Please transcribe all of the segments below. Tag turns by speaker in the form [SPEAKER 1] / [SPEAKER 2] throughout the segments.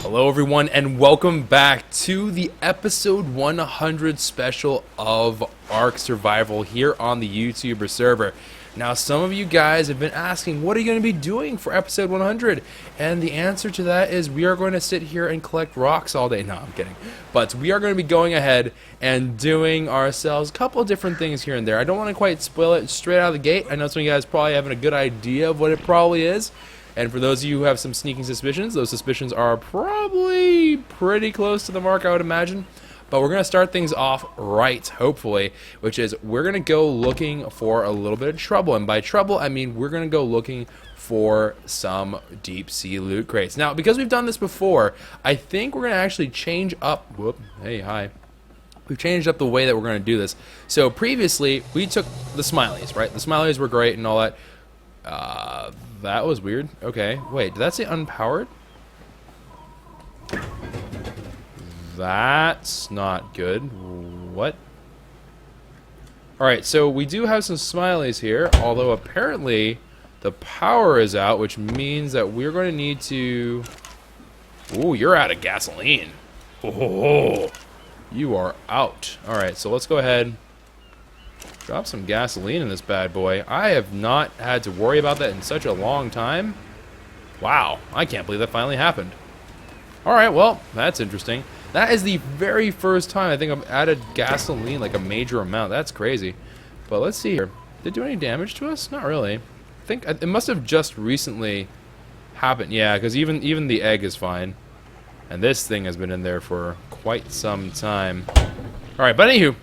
[SPEAKER 1] Hello everyone and welcome back to the episode 100 special of ARK Survival here on the YouTuber server. Now some of you guys have been asking, what are you going to be doing for episode 100? And the answer to that is we are going to sit here and collect rocks all day. No, I'm kidding. But we are going to be going ahead and doing ourselves a couple of different things here and there. I don't want to quite spoil it straight out of the gate. I know some of you guys probably having a good idea of what it probably is. And for those of you who have some sneaking suspicions, those suspicions are probably pretty close to the mark, I would imagine. But we're going to start things off right, hopefully, which is we're going to go looking for a little bit of trouble. And by trouble, I mean we're going to go looking for some deep sea loot crates. Now, because we've done this before, I think we're going to actually change up... Whoop, hey, hi. We've changed up the way that we're going to do this. So previously, we took the smileys, right? The smileys were great and all that. That was weird. Okay, wait, did that say unpowered? That's not good. What? Alright, so we do have some smileys here, although apparently the power is out, which means that we're going to need to... Ooh, you're out of gasoline. Oh, you are out. Alright, so let's go ahead. Drop some gasoline in this bad boy. I have not had to worry about that in such a long time. Wow, I can't believe that finally happened. Alright, well, that's interesting. That is the very first time I think I've added gasoline, like a major amount. That's crazy. But let's see here. Did it do any damage to us? Not really. I think it must have just recently happened. Yeah, because even the egg is fine. And this thing has been in there for quite some time. Alright, but anywho.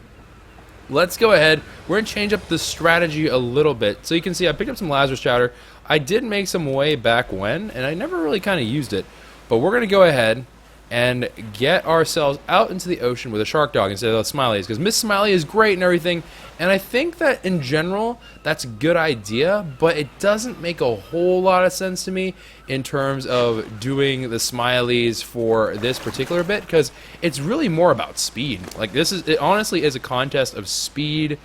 [SPEAKER 1] Let's go ahead. We're going to change up the strategy a little bit. So you can see I picked up some Lazarus chowder. I did make some way back when, and I never really kind of used it. But we're going to go ahead and get ourselves out into the ocean with a shark dog instead of the smileys. Because Miss Smiley is great and everything. And I think that in general, that's a good idea. But it doesn't make a whole lot of sense to me in terms of doing the smileys for this particular bit. Because it's really more about speed. Like it honestly is a contest of speed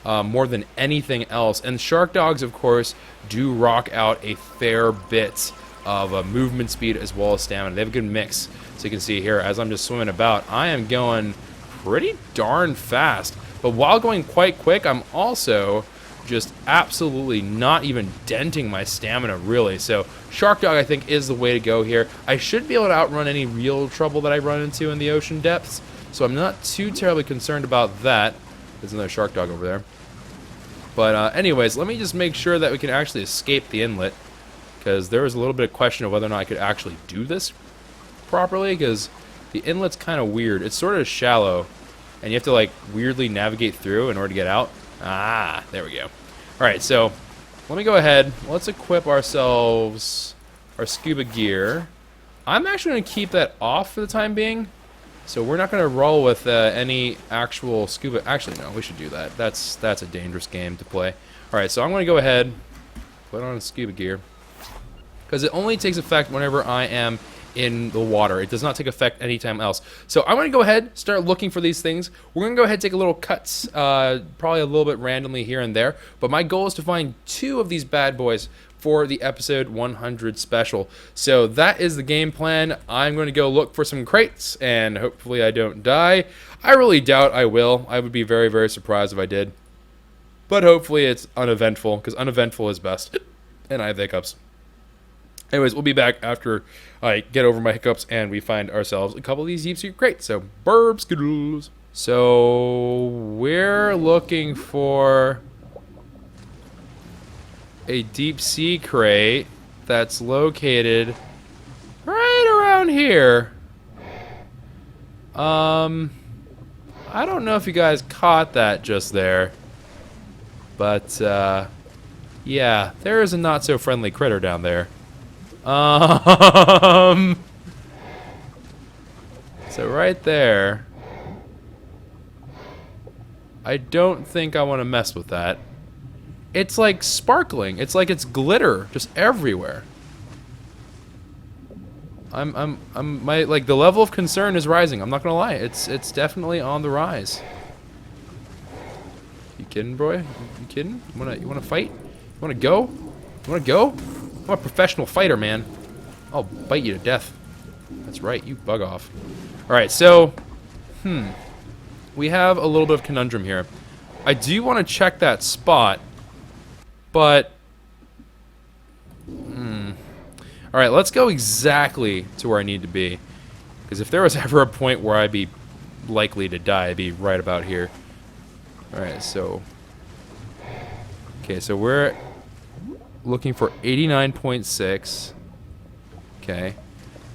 [SPEAKER 1] more than anything else. And shark dogs, of course, do rock out a fair bit of movement speed as well as stamina. They have a good mix. So you can see here, as I'm just swimming about, I am going pretty darn fast. But while going quite quick, I'm also just absolutely not even denting my stamina, really. So Shark Dog, I think, is the way to go here. I should be able to outrun any real trouble that I run into in the ocean depths. So I'm not too terribly concerned about that. There's another Shark Dog over there. But anyways, let me just make sure that we can actually escape the inlet. Because there was a little bit of question of whether or not I could actually do this properly, because the inlet's kind of weird. It's sort of shallow, and you have to like weirdly navigate through in order to get out. Ah, there we go. Alright, so let me go ahead. Let's equip ourselves our scuba gear. I'm actually going to keep that off for the time being, so we're not going to roll with any actual scuba. Actually, no, we should do that. That's a dangerous game to play. Alright, so I'm going to go ahead, put on scuba gear, because it only takes effect whenever I am in the water. It does not take effect anytime else. So I'm going to go ahead, start looking for these things. We're going to go ahead and take a little cuts, probably a little bit randomly here and there. But my goal is to find 2 of these bad boys for the episode 100 special. So that is the game plan. I'm going to go look for some crates, and hopefully I don't die. I really doubt I will. I would be very, very surprised if I did. But hopefully it's uneventful, because uneventful is best. And I have hiccups. Anyways, we'll be back after I get over my hiccups and we find ourselves a couple of these deep sea crates. So, burp skidoos. So, we're looking for a deep sea crate that's located right around here. I don't know if you guys caught that just there. But, yeah, there is a not-so-friendly critter down there. So right there, I don't think I want to mess with that. It's like sparkling. It's like it's glitter just everywhere. My like the level of concern is rising. I'm not gonna lie. It's definitely on the rise. You kidding, bro? You kidding? You wanna fight? You wanna go? You wanna go? I'm a professional fighter, man. I'll bite you to death. That's right, you bug off. Alright, so... we have a little bit of conundrum here. I do want to check that spot, but... Alright, let's go exactly to where I need to be. Because if there was ever a point where I'd be likely to die, I'd be right about here. Alright, so... Okay, so we're looking for 89.6. Okay.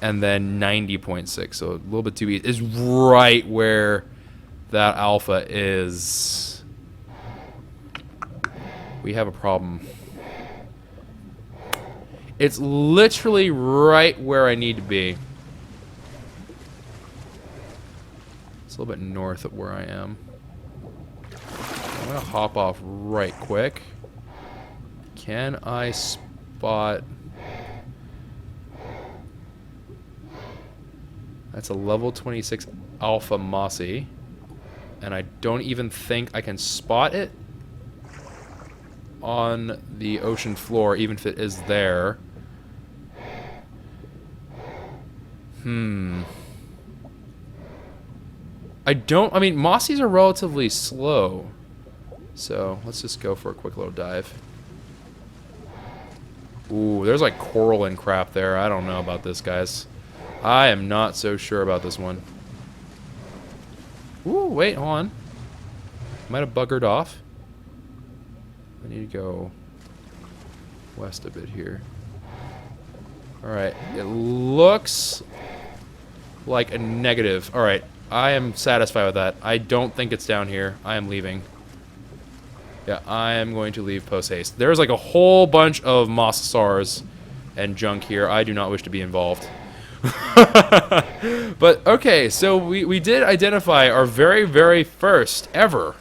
[SPEAKER 1] And then 90.6, so a little bit too easy. Is right where that alpha is. We have a problem. It's literally right where I need to be. It's a little bit north of where I am. I'm gonna hop off right quick. Can I spot... That's a level 26 alpha mossy. And I don't even think I can spot it on the ocean floor, even if it is there. I mean, mossies are relatively slow. So, let's just go for a quick little dive. Ooh, there's like coral and crap there. I don't know about this, guys. I am not so sure about this one. Ooh, wait, hold on. Might have buggered off. I need to go west a bit here. Alright, it looks like a negative. Alright, I am satisfied with that. I don't think it's down here. I am leaving. Yeah, I am going to leave post-haste. There's like a whole bunch of mosasaurs and junk here. I do not wish to be involved. But, okay, so we did identify our very, very first ever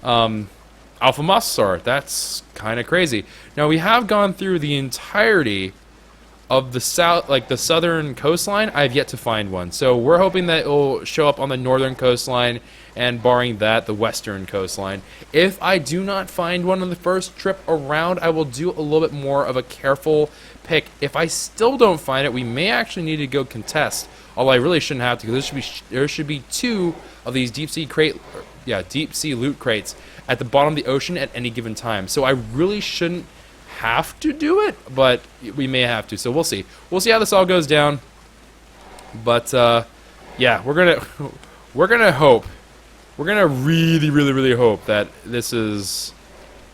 [SPEAKER 1] alpha mosasaur. That's kind of crazy. Now, we have gone through the entirety of the southern coastline. I have yet to find one. So we're hoping that it will show up on the northern coastline, and barring that, the western coastline. If I do not find one on the first trip around, I will do a little bit more of a careful pick. If I still don't find it, we may actually need to go contest. Although I really shouldn't have to, because there should be 2 of these deep sea loot crates at the bottom of the ocean at any given time. So I really shouldn't have to do it, but we may have to. So we'll see. We'll see how this all goes down. But yeah, we're gonna hope. We're gonna really, really, really hope that this is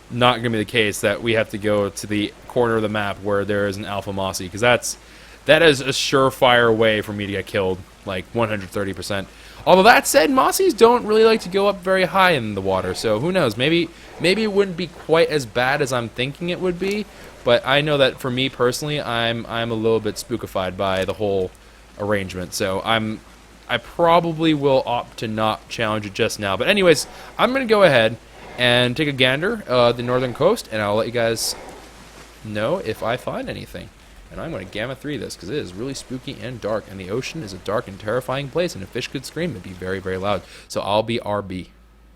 [SPEAKER 1] not gonna be the case, that we have to go to the corner of the map where there is an alpha mossy, because that is a surefire way for me to get killed, like 130%. Although that said, mossies don't really like to go up very high in the water, so who knows? Maybe it wouldn't be quite as bad as I'm thinking it would be. But I know that for me personally, I'm a little bit spookified by the whole arrangement. So I probably will opt to not challenge it just now. But anyways, I'm gonna go ahead and take a gander the northern coast, and I'll let you guys know if I find anything. And I'm going to Gamma 3 this, because it is really spooky and dark, and the ocean is a dark and terrifying place, and if fish could scream, it'd be very, very loud. So I'll be RB.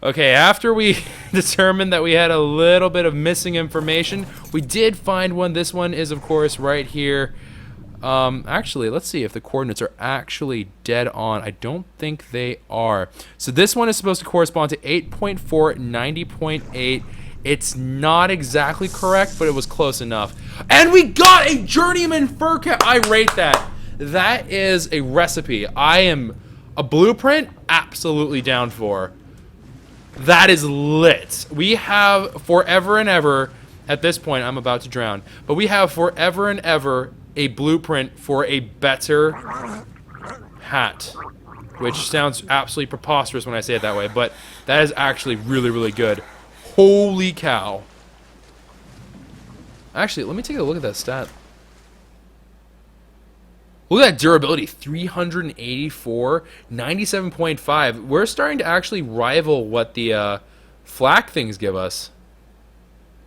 [SPEAKER 1] Okay, after we determined that we had a little bit of missing information, we did find one. This one is, of course, right here. Actually, let's see if the coordinates are actually dead on. I don't think they are. So this one is supposed to correspond to 8.4, 90.8. It's not exactly correct, but it was close enough. And we got a journeyman fur cap. I rate that. That is a recipe. I am a blueprint absolutely down for. That is lit. We have forever and ever, at this point I'm about to drown, but we have forever and ever a blueprint for a better hat. Which sounds absolutely preposterous when I say it that way, but that is actually really, really good. Holy cow. Actually, let me take a look at that stat. Look at that durability. 384, 97.5. We're starting to actually rival what the flak things give us.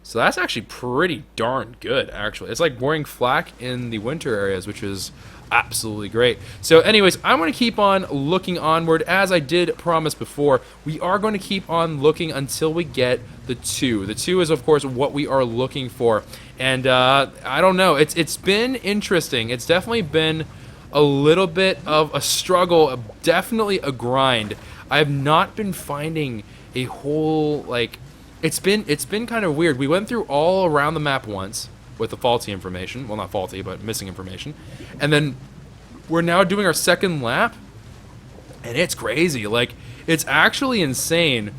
[SPEAKER 1] So that's actually pretty darn good, actually. It's like wearing flak in the winter areas, which is absolutely great. So anyways, I'm going to keep on looking onward. As I did promise before, we are going to keep on looking until we get the 2. The 2 is, of course, what we are looking for. And I don't know. It's been interesting. It's definitely been a little bit of a struggle, definitely a grind. I have not been finding a whole, like, it's been kind of weird. We went through all around the map once with the faulty information. Well, not faulty, but missing information. And then we're now doing our second lap, and it's crazy. Like, it's actually insane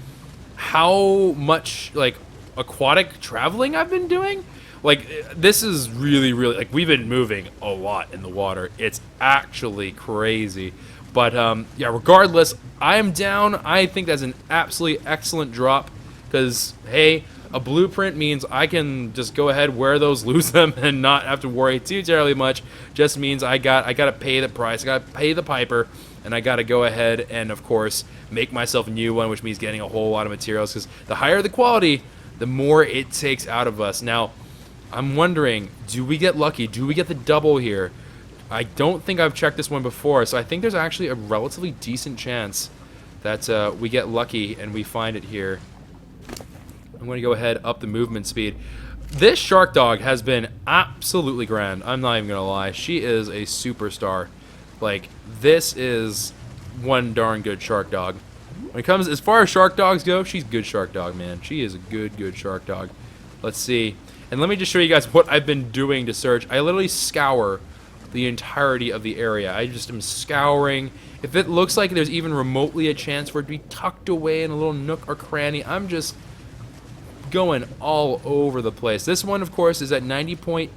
[SPEAKER 1] how much, like, aquatic traveling I've been doing. Like, this is really, really, like, we've been moving a lot in the water. It's actually crazy. But, yeah, regardless, I am down. I think that's an absolutely excellent drop because, hey, a blueprint means I can just go ahead, wear those, lose them, and not have to worry too terribly much. Just means I gotta pay the price. I gotta pay the piper, and I gotta go ahead and, of course, make myself a new one, which means getting a whole lot of materials because the higher the quality, the more it takes out of us. Now, I'm wondering, do we get lucky? Do we get the double here? I don't think I've checked this one before, so I think there's actually a relatively decent chance that we get lucky and we find it here. I'm going to go ahead, up the movement speed. This shark dog has been absolutely grand. I'm not even going to lie. She is a superstar. Like, this is one darn good shark dog. When it comes, as far as shark dogs go, she's a good shark dog, man. She is a good shark dog. Let's see. And let me just show you guys what I've been doing to search. I literally scour the entirety of the area. I just am scouring. If it looks like there's even remotely a chance for it to be tucked away in a little nook or cranny, I'm just going all over the place. This one, of course, is at 9.6,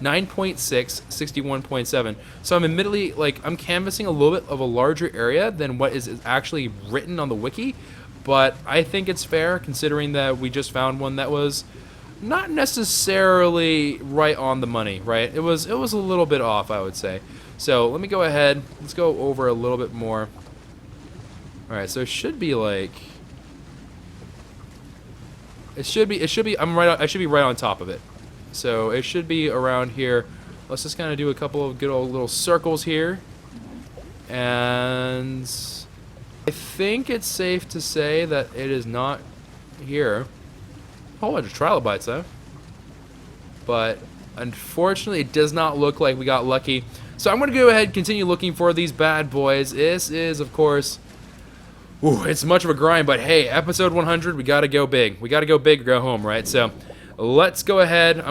[SPEAKER 1] 61.7. So I'm admittedly, like, I'm canvassing a little bit of a larger area than what is actually written on the wiki, but I think it's fair considering that we just found one that was not necessarily right on the money, right? It was a little bit off, I would say. So let me go ahead. Let's go over a little bit more. All right, so it should be like, it should be. I should be right on top of it. So it should be around here. Let's just kind of do a couple of good old little circles here, and I think it's safe to say that it is not here. A whole bunch of trilobites, though. But unfortunately, it does not look like we got lucky. So I'm going to go ahead and continue looking for these bad boys. This is, of course, ooh, it's much of a grind, but hey, episode 100, we got to go big. We got to go big or go home, right? So let's go ahead.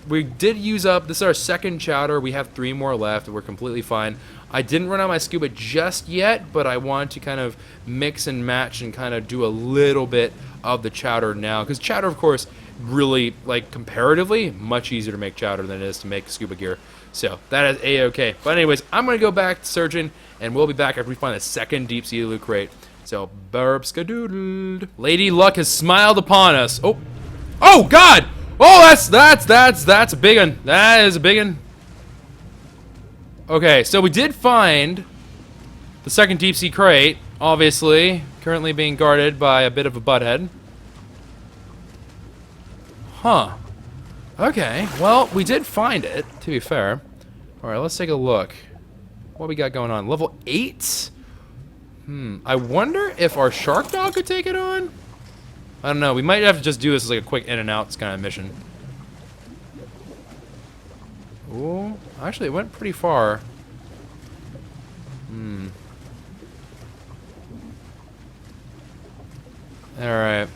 [SPEAKER 1] We did use up, this is our second chowder. We have 3 more left. We're completely fine. I didn't run out my scuba just yet, but I want to kind of mix and match and kind of do a little bit of the chowder now, because chowder, of course, really, like, comparatively much easier to make chowder than it is to make scuba gear. So that is a-okay. But anyways, I'm gonna go back to searching, and we'll be back after we find the second deep sea loot crate. So burp skadoodled. Lady Luck has smiled upon us. Oh God! Oh, that's a big one. That is a big one. Okay, so we did find the second deep sea crate, obviously, currently being guarded by a bit of a butthead. Huh. Okay, well, we did find it, to be fair. Alright, let's take a look. What we got going on? Level 8? I wonder if our shark dog could take it on? I don't know, we might have to just do this as like a quick in and out kind of mission. Ooh, actually it went pretty far. Alright.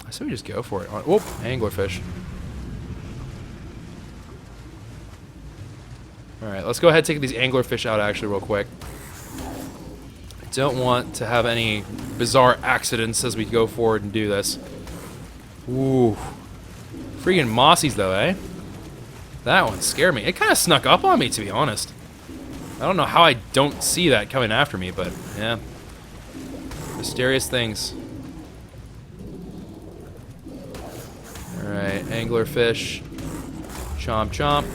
[SPEAKER 1] I say we just go for it. Whoop, anglerfish. Alright, let's go ahead and take these anglerfish out actually real quick. I don't want to have any bizarre accidents as we go forward and do this. Ooh. Freaking mossies though, eh? That one scared me. It kind of snuck up on me, to be honest. I don't know how I don't see that coming after me, but yeah. Mysterious things. Alright, anglerfish. Chomp chomp.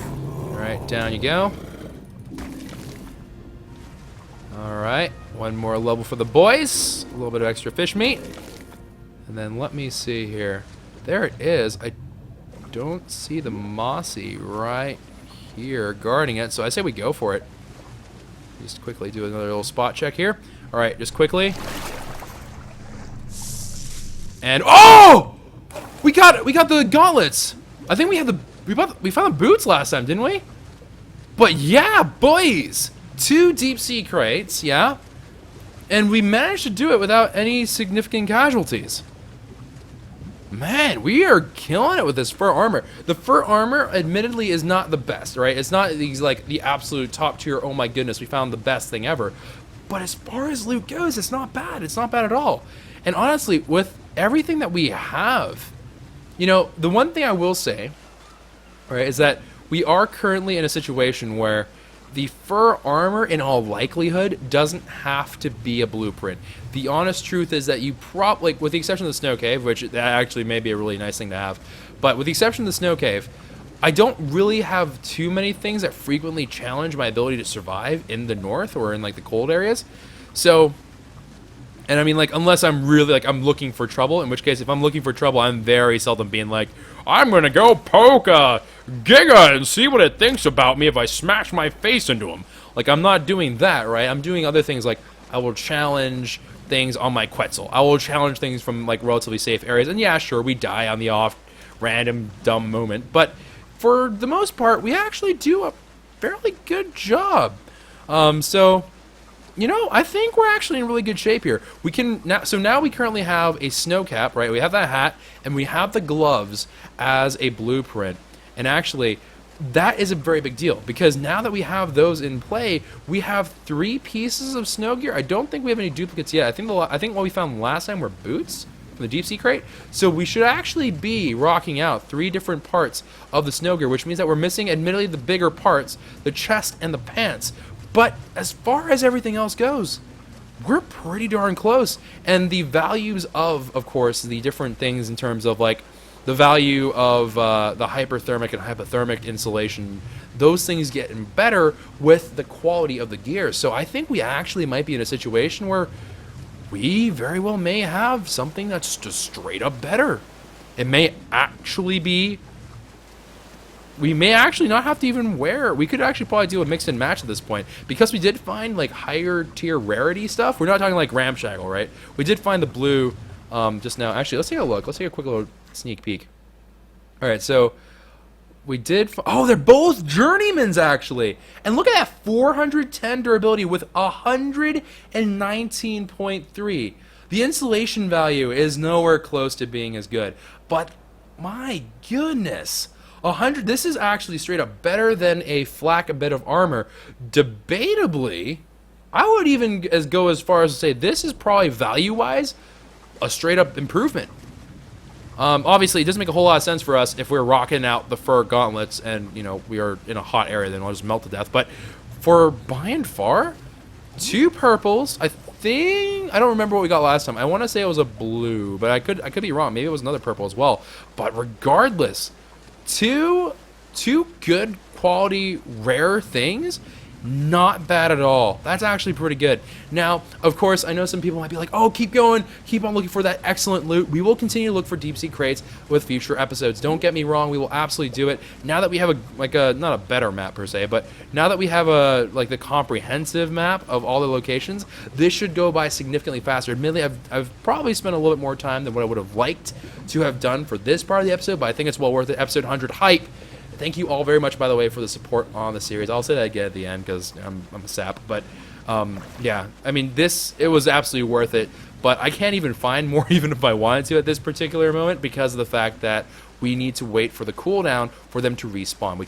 [SPEAKER 1] Alright, down you go. Alright, one more level for the boys. A little bit of extra fish meat. And then let me see here. There it is. I don't see the mossy right here guarding it, so I say we go for it. Just quickly do another little spot check here. Alright, just quickly. And oh! We got the gauntlets! I think we have We found the boots last time, didn't we? But yeah, boys, 2 deep sea crates, yeah, and we managed to do it without any significant casualties. Man, we are killing it with this fur armor. The fur armor, admittedly, is not the best, right? It's not these like the absolute top tier. Oh my goodness, we found the best thing ever. But as far as loot goes, it's not bad. It's not bad at all. And honestly, with everything that we have, you know, the one thing I will say, right, is that we are currently in a situation where the fur armor, in all likelihood, doesn't have to be a blueprint. The honest truth is that you probably, like, with the exception of the snow cave, which that actually may be a really nice thing to have, but with the exception of the snow cave, I don't really have too many things that frequently challenge my ability to survive in the north or in like the cold areas. So, and I mean, like, unless I'm really, like, I'm looking for trouble, in which case, if I'm looking for trouble, I'm very seldom being like, I'm gonna go poke a Giga and see what it thinks about me if I smash my face into him. Like, I'm not doing that, right? I'm doing other things, like, I will challenge things on my Quetzal. I will challenge things from, like, relatively safe areas. And yeah, sure, we die on the off, random, dumb moment. But for the most part, we actually do a fairly good job. So, you know, I think we're actually in really good shape here. We can now, so now we currently have a snow cap, right? We have that hat, and we have the gloves as a blueprint. And actually, that is a very big deal, because now that we have those in play, we have 3 pieces of snow gear. I don't think we have any duplicates yet. I think what we found last time were boots from the deep sea crate. So we should actually be rocking out 3 different parts of the snow gear, which means that we're missing, admittedly, the bigger parts, the chest and the pants. But as far as everything else goes, we're pretty darn close. And the values of course, the different things in terms of, like, the value of the hyperthermic and hypothermic insulation, those things getting better with the quality of the gear. So I think we actually might be in a situation where we very well may have something that's just straight up better. It may actually be... We may actually not have to even wear... We could actually probably do a mix and match at this point. Because we did find, like, higher tier rarity stuff. We're not talking, like, ramshackle, right? We did find the blue just now. Actually, let's take a look. Let's take a quick little sneak peek. Alright, so... We did... Oh, they're both journeymans, actually! And look at that! 410 durability with 119.3. The insulation value is nowhere close to being as good. But, my goodness... 100. This is actually straight up better than a flak bit of armor. Debatably, I would even go as far as to say this is probably value-wise a straight up improvement. Obviously, it doesn't make a whole lot of sense for us if we're rocking out the fur gauntlets and, you know, we are in a hot area, then we'll just melt to death. But for by and far, 2 purples. I think I don't remember what we got last time. I want to say it was a blue, but I could be wrong. Maybe it was another purple as well. But regardless. Two good quality rare things, not bad at all. That's actually pretty good. Now, of course, I know some people might be like, oh, keep going, keep on looking for that excellent loot. We will continue to look for deep sea crates with future episodes. Don't get me wrong, we will absolutely do it. Now that we have not a better map per se, but now that we have the comprehensive map of all the locations, this should go by significantly faster. Admittedly, I've probably spent a little bit more time than what I would have liked to have done for this part of the episode, but I think it's well worth it. Episode 100 hype. Thank you all very much, by the way, for the support on the series. I'll say that again at the end because I'm a sap. But, yeah, I mean, it was absolutely worth it. But I can't even find more even if I wanted to at this particular moment because of the fact that we need to wait for the cooldown for them to respawn.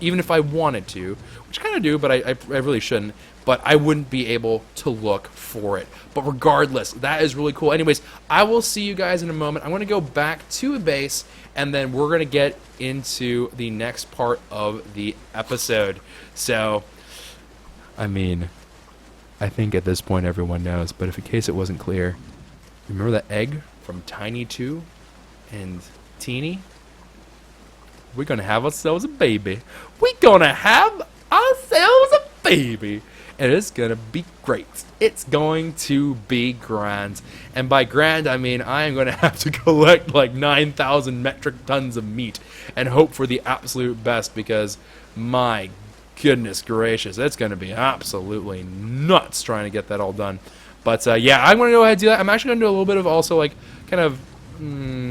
[SPEAKER 1] Even if I wanted to, which I kind of do, but I really shouldn't, but I wouldn't be able to look for it. But regardless, that is really cool. Anyways, I will see you guys in a moment. I'm going to go back to a base, and then we're going to get into the next part of the episode. So, I mean, I think at this point everyone knows, but if in case it wasn't clear, remember that egg from Tiny 2 and Teeny? We're going to have ourselves a baby. We're going to have ourselves a baby. And it's going to be great. It's going to be grand. And by grand, I mean I am going to have to collect like 9,000 metric tons of meat and hope for the absolute best because my goodness gracious, it's going to be absolutely nuts trying to get that all done. But yeah, I'm going to go ahead and do that. I'm actually going to do a little bit of also like kind of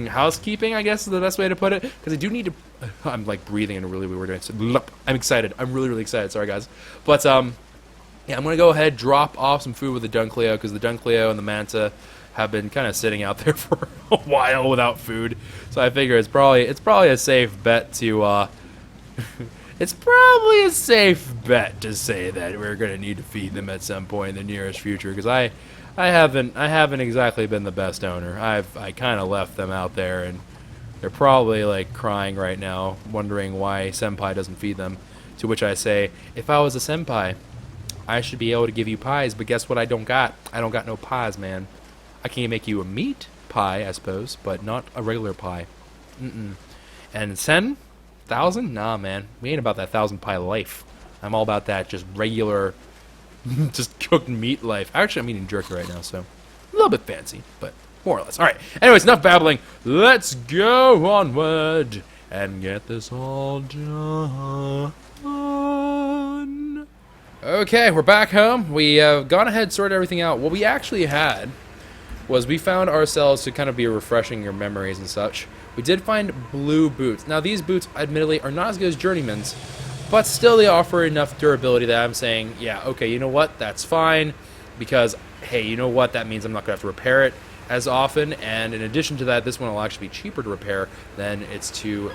[SPEAKER 1] housekeeping, I guess is the best way to put it. Because I do need to... I'm like breathing in a really weird way. So, I'm excited. I'm really, really excited. Sorry, guys. But, yeah, I'm going to go ahead, drop off some food with the Duncleo, because the Duncleo and the Manta have been kind of sitting out there for a while without food. So I figure it's probably a safe bet to, it's probably a safe bet to say that we're going to need to feed them at some point in the nearest future, because I haven't exactly been the best owner. I kind of left them out there, and they're probably like crying right now, wondering why Senpai doesn't feed them. To which I say, if I was a Senpai, I should be able to give you pies, but guess what I don't got? I don't got no pies, man. I can make you a meat pie, I suppose, but not a regular pie. And 10,000? Nah, man. We ain't about that 1,000 pie life. I'm all about that just regular, just cooked meat life. Actually, I'm eating jerky right now, so a little bit fancy, but more or less. All right. Anyways, enough babbling. Let's go onward and get this all done. Okay, we're back home. We have gone ahead and sorted everything out. What we actually had was we found ourselves to kind of be refreshing your memories and such. We did find blue boots. Now, these boots, admittedly, are not as good as Journeyman's, but still they offer enough durability that I'm saying, yeah, okay, you know what? That's fine, because, hey, you know what? That means I'm not going to have to repair it as often, and in addition to that, this one will actually be cheaper to repair than its two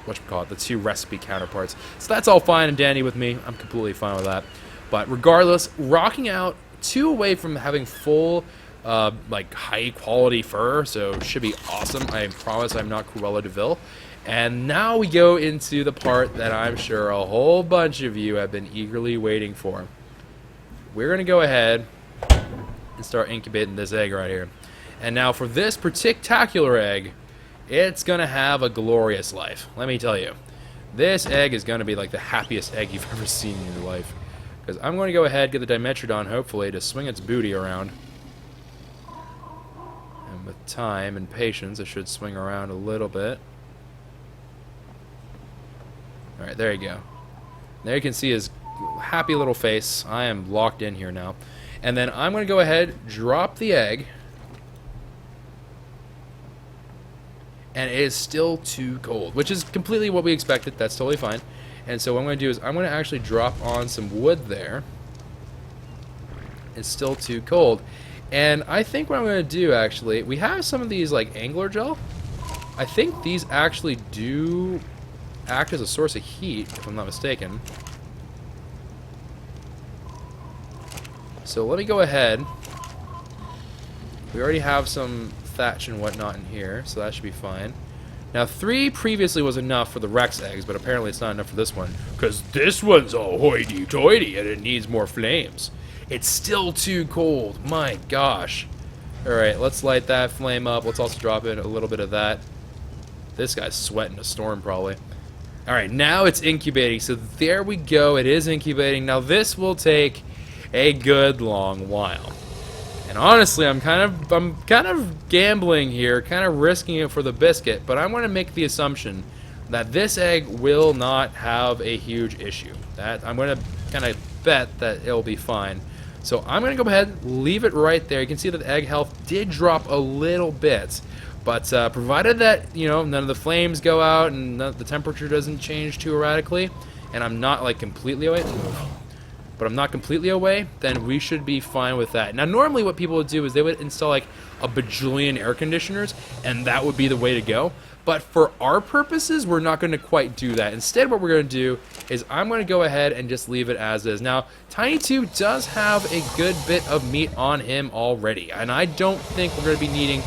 [SPEAKER 1] the two recipe counterparts. So that's all fine and dandy with me. I'm completely fine with that. But regardless, rocking out 2 away from having full, like, high-quality fur, so should be awesome. I promise I'm not Cruella de Vil. And now we go into the part that I'm sure a whole bunch of you have been eagerly waiting for. We're going to go ahead and start incubating this egg right here. And now for this particular egg, it's going to have a glorious life. Let me tell you. This egg is going to be like the happiest egg you've ever seen in your life. Because I'm going to go ahead, get the Dimetrodon, hopefully, to swing its booty around. And with time and patience, it should swing around a little bit. Alright, there you go. There you can see his happy little face. I am locked in here now. And then I'm going to go ahead, drop the egg. And it is still too cold, which is completely what we expected. That's totally fine. And so what I'm going to do is I'm going to actually drop on some wood there. It's still too cold. And I think what I'm going to do, actually, we have some of these, like, angler gel. I think these actually do act as a source of heat, if I'm not mistaken. So let me go ahead. We already have some thatch and whatnot in here, so that should be fine. Now, 3 previously was enough for the Rex eggs, but apparently it's not enough for this one, because this one's a hoity-toity and it needs more flames. It's still too cold. My gosh. Alright, let's light that flame up. Let's also drop in a little bit of that. This guy's sweating a storm, probably. Alright, now it's incubating, so there we go. It is incubating. Now, this will take a good long while. And honestly, I'm kind of gambling here, kind of risking it for the biscuit, but I'm going to make the assumption that this egg will not have a huge issue. That I'm going to kind of bet that it'll be fine. So I'm going to go ahead, leave it right there. You can see that the egg health did drop a little bit, but provided that, you know, none of the flames go out and the temperature doesn't change too erratically, and I'm not like completely away. But I'm not completely away, then we should be fine with that. Now, normally what people would do is they would install like a bajillion air conditioners, and that would be the way to go. But for our purposes, we're not going to quite do that. Instead, what we're going to do is I'm going to go ahead and just leave it as is. Now, Tiny 2 does have a good bit of meat on him already, and I don't think we're going to be needing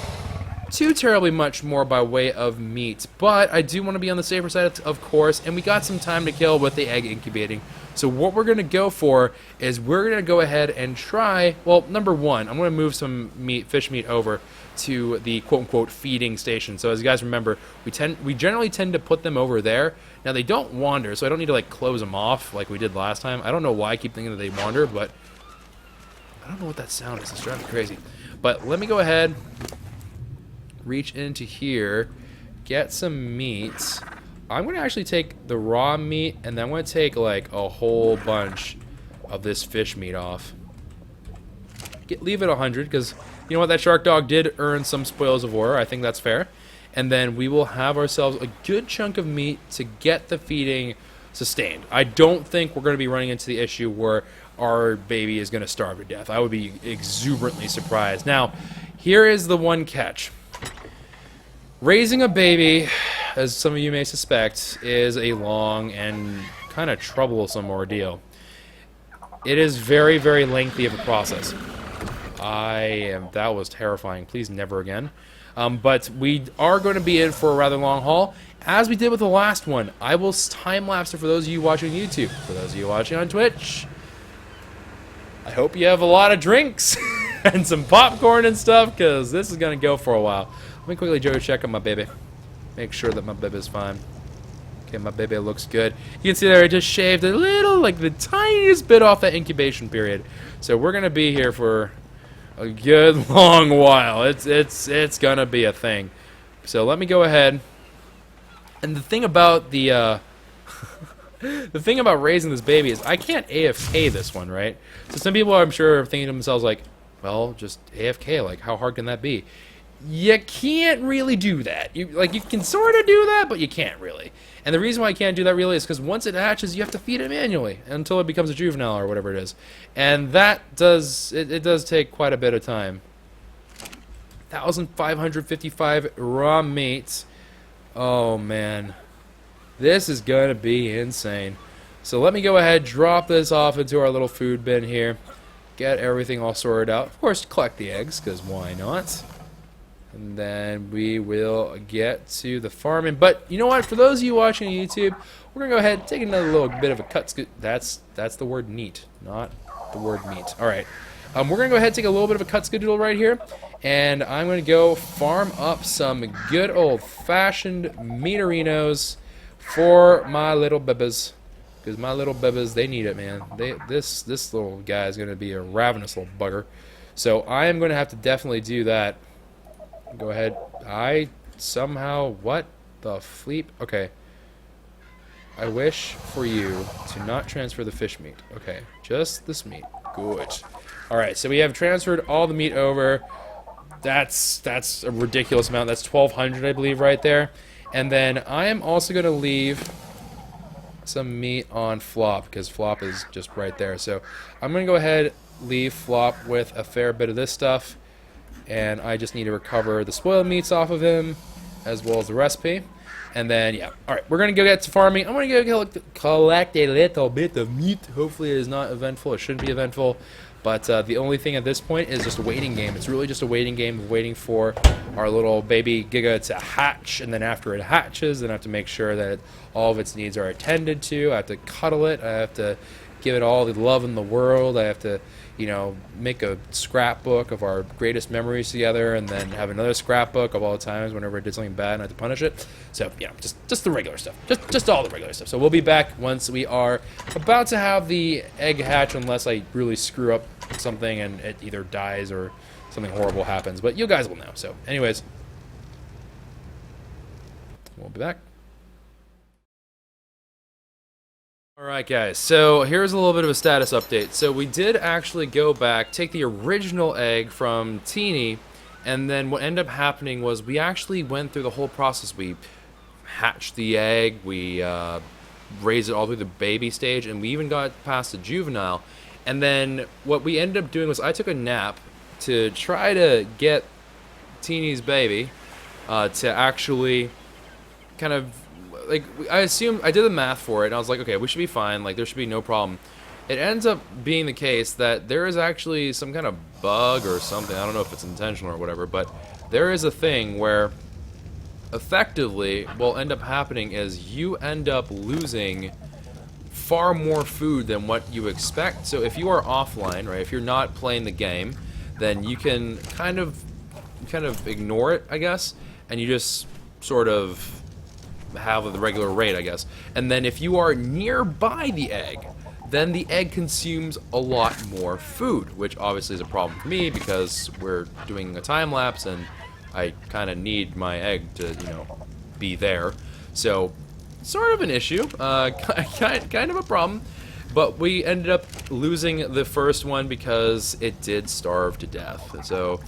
[SPEAKER 1] too terribly much more by way of meat, but I do want to be on the safer side, of course, and we got some time to kill with the egg incubating. So what we're going to go for is we're going to go ahead and try, well, number one, I'm going to move some fish meat over to the quote-unquote feeding station. So as you guys remember, we generally tend to put them over there. Now, they don't wander, so I don't need to like close them off like we did last time. I don't know why I keep thinking that they wander, but I don't know what that sound is. It's driving me crazy. But let me go ahead, reach into here, get some meat. I'm going to actually take the raw meat, and then I'm going to take like a whole bunch of this fish meat off. Leave it 100, because you know what, that shark dog did earn some spoils of war. I think that's fair. And then we will have ourselves a good chunk of meat to get the feeding sustained. I don't think we're going to be running into the issue where our baby is going to starve to death. I would be exuberantly surprised. Now, here is the one catch. Raising a baby, as some of you may suspect, is a long and kind of troublesome ordeal. It is very, very lengthy of a process. That was terrifying. Please never again. But we are going to be in for a rather long haul, as we did with the last one. I will time-lapse it for those of you watching on YouTube. For those of you watching on Twitch, I hope you have a lot of drinks and some popcorn and stuff, because this is going to go for a while. Let me quickly go check on my baby. Make sure that my baby's fine. Okay, my baby looks good. You can see there I just shaved a little, like the tiniest bit off that incubation period. So we're going to be here for a good long while. It's going to be a thing. So let me go ahead. And the thing about the the thing about raising this baby is I can't AFK this one, right? So some people, I'm sure, are thinking to themselves like, well, just AFK, like how hard can that be? You can't really do that. You can sort of do that, but you can't really. And the reason why I can't do that really is because once it hatches, you have to feed it manually until it becomes a juvenile or whatever it is. And that does take quite a bit of time. 1,555 raw meat. Oh man, this is gonna be insane. So let me go ahead, drop this off into our little food bin here, get everything all sorted out. Of course, collect the eggs, because why not? And then we will get to the farming. But you know what? For those of you watching on YouTube, we're gonna go ahead and take another little bit of a cut. That's the word neat, not the word meat. All right. We're gonna go ahead and take a little bit of a cut skedaddle right here, and I'm gonna go farm up some good old-fashioned meaterinos for my little bebas, because my little bebas, they need it, man. This little guy is gonna be a ravenous little bugger, so I am gonna have to definitely do that. Go ahead. What the fleep? Okay. I wish for you to not transfer the fish meat. Okay, just this meat. Good. Alright, so we have transferred all the meat over. That's a ridiculous amount. That's 1,200, I believe, right there. And then I am also going to leave some meat on Flop, because Flop is just right there. So I'm going to go ahead, leave Flop with a fair bit of this stuff. And I just need to recover the spoiled meats off of him, as well as the recipe. And then, yeah. Alright, we're going to go get to farming. I'm going to go collect a little bit of meat. Hopefully it is not eventful. It shouldn't be eventful. But the only thing at this point is just a waiting game. It's really just a waiting game of waiting for our little baby Giga to hatch. And then after it hatches, then I have to make sure that all of its needs are attended to. I have to cuddle it. I have to give it all the love in the world. I have to, you know, make a scrapbook of our greatest memories together, and then have another scrapbook of all the times whenever it did something bad and I had to punish it. So, you know, just the regular stuff. Just all the regular stuff. So we'll be back once we are about to have the egg hatch, unless I really screw up something and it either dies or something horrible happens. But you guys will know. So, anyways, we'll be back. Alright guys, so here's a little bit of a status update. So we did actually go back, take the original egg from Teeny, and then what ended up happening was we actually went through the whole process. We hatched the egg, we raised it all through the baby stage, and we even got past the juvenile. And then what we ended up doing was I took a nap to try to get Teeny's baby to actually kind of, like, I assumed, I did the math for it, and I was like, okay, we should be fine, like, there should be no problem. It ends up being the case that there is actually some kind of bug or something, I don't know if it's intentional or whatever, but there is a thing where, effectively, what will end up happening is you end up losing far more food than what you expect. So if you are offline, right, if you're not playing the game, then you can kind of ignore it, I guess, and you just sort of have the regular rate, I guess. And then if you are nearby the egg, then the egg consumes a lot more food, which obviously is a problem for me because we're doing a time lapse and I kind of need my egg to, you know, be there. So, sort of an issue, kind of a problem. But we ended up losing the first one because it did starve to death. So,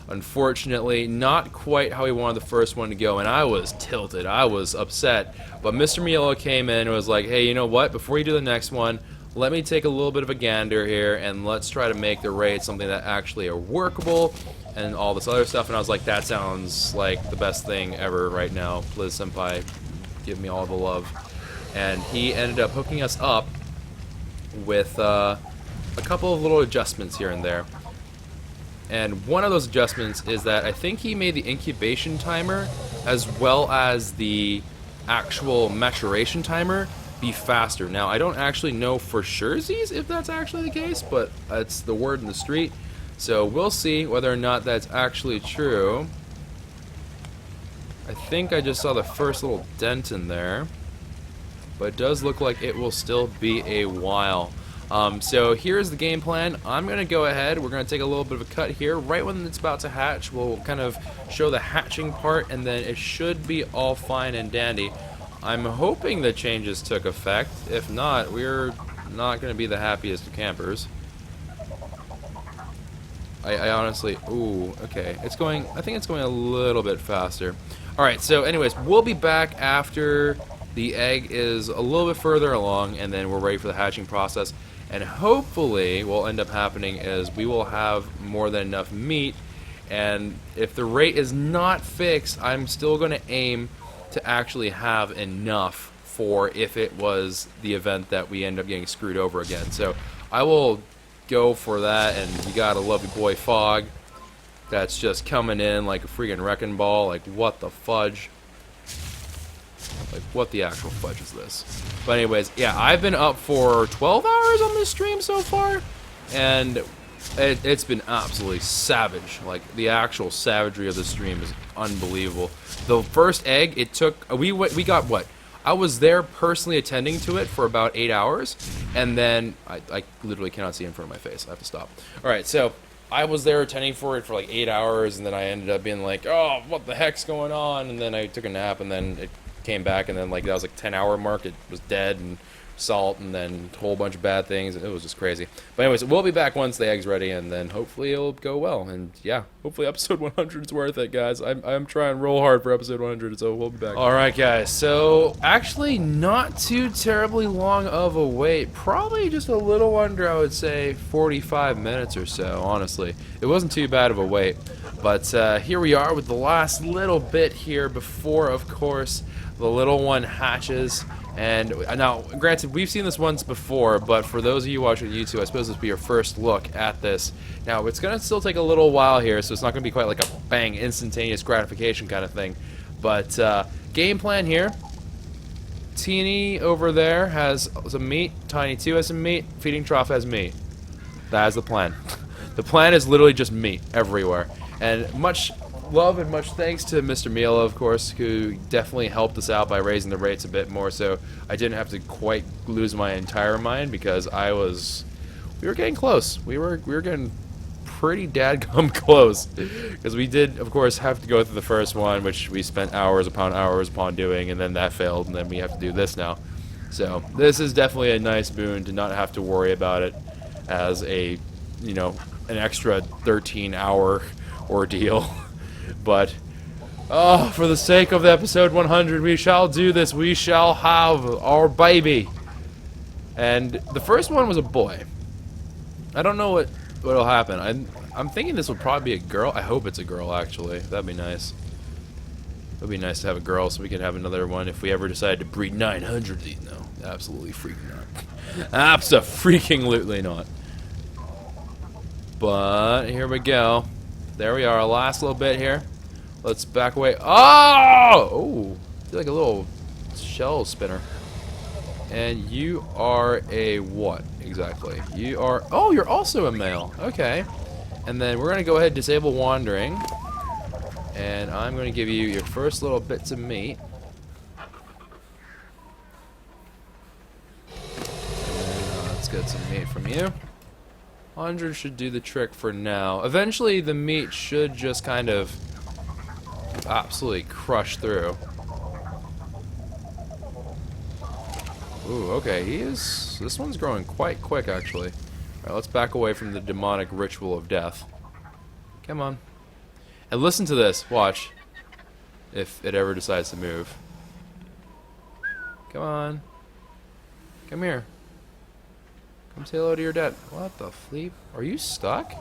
[SPEAKER 1] unfortunately, not quite how we wanted the first one to go, and I was tilted. I was upset. But Mr. Mielo came in and was like, hey, you know what? Before you do the next one, let me take a little bit of a gander here, and let's try to make the raids something that actually are workable, and all this other stuff. And I was like, that sounds like the best thing ever right now. Please, senpai, give me all the love. And he ended up hooking us up with a couple of little adjustments here and there. And one of those adjustments is that I think he made the incubation timer as well as the actual maturation timer be faster. Now, I don't actually know for surezies if that's actually the case, but it's the word in the street. So we'll see whether or not that's actually true. I think I just saw the first little dent in there, but it does look like it will still be a while. So here's the game plan. I'm going to go ahead. We're going to take a little bit of a cut here. Right when it's about to hatch, we'll kind of show the hatching part, and then it should be all fine and dandy. I'm hoping the changes took effect. If not, we're not going to be the happiest of campers. I honestly... Ooh, okay. It's going... I think it's going a little bit faster. Alright, so anyways, we'll be back after the egg is a little bit further along, and then we're ready for the hatching process. And hopefully, what will end up happening is we will have more than enough meat, and if the rate is not fixed, I'm still going to aim to actually have enough for if it was the event that we end up getting screwed over again. So I will go for that, and you gotta love your boy Fog. That's just coming in like a freaking wrecking ball. Like, what the fudge? Like, what the actual fudge is this? But anyways, yeah, I've been up for 12 hours on this stream so far, and it's been absolutely savage. Like, the actual savagery of the stream is unbelievable. The first egg, it took... We got, what? I was there personally attending to it for about 8 hours, and then... I literally cannot see in front of my face. I have to stop. Alright, so... I was there attending for it for like 8 hours, and then I ended up being like, oh, what the heck's going on? And then I took a nap, and then it came back, and then like that was like 10-hour mark. It was dead and salt, and then a whole bunch of bad things. It was just crazy. But anyways, we'll be back once the egg's ready, and then hopefully it'll go well. And yeah, hopefully episode 100 is worth it, guys. I'm trying real hard for episode 100, so we'll be back. All right, guys. So actually, not too terribly long of a wait. Probably just a little under, I would say, 45 minutes or so. Honestly, it wasn't too bad of a wait. But here we are with the last little bit here before, of course, the little one hatches. And now, granted, we've seen this once before, but for those of you watching YouTube, I suppose this will be your first look at this. Now, it's going to still take a little while here, so it's not going to be quite like a bang, instantaneous gratification kind of thing. But game plan here. Teeny over there has some meat. Tiny 2 has some meat. Feeding trough has meat. That is the plan. The plan is literally just meat everywhere. And much love and much thanks to Mr. Mielo, of course, who definitely helped us out by raising the rates a bit more, so I didn't have to quite lose my entire mind, because we were getting close. We were getting pretty dadgum close, because we did, of course, have to go through the first one, which we spent hours upon doing, and then that failed, and then we have to do this now. So this is definitely a nice boon to not have to worry about it as a, you know, an extra 13-hour ordeal. But, oh, for the sake of the episode 100, we shall do this. We shall have our baby. And the first one was a boy. I don't know what'll happen. I'm thinking this will probably be a girl. I hope it's a girl, actually. That'd be nice. It'd be nice to have a girl so we can have another one if we ever decide to breed 900 of these. No, absolutely freaking not. Abso-freaking-lutely not. But, here we go. There we are, our last little bit here. Let's back away. Oh! Oh! I feel like a little shell spinner. And you are a what, exactly? You are... Oh, you're also a male. Okay. And then we're going to go ahead and disable wandering. And I'm going to give you your first little bits of meat. And, let's get some meat from you. 100 should do the trick for now. Eventually, the meat should just kind of absolutely crush through. Ooh, okay, this one's growing quite quick, actually. Alright, let's back away from the demonic ritual of death. Come on. And listen to this, watch. If it ever decides to move. Come on. Come here. Come say hello to your dad. What the fleep? Are you stuck?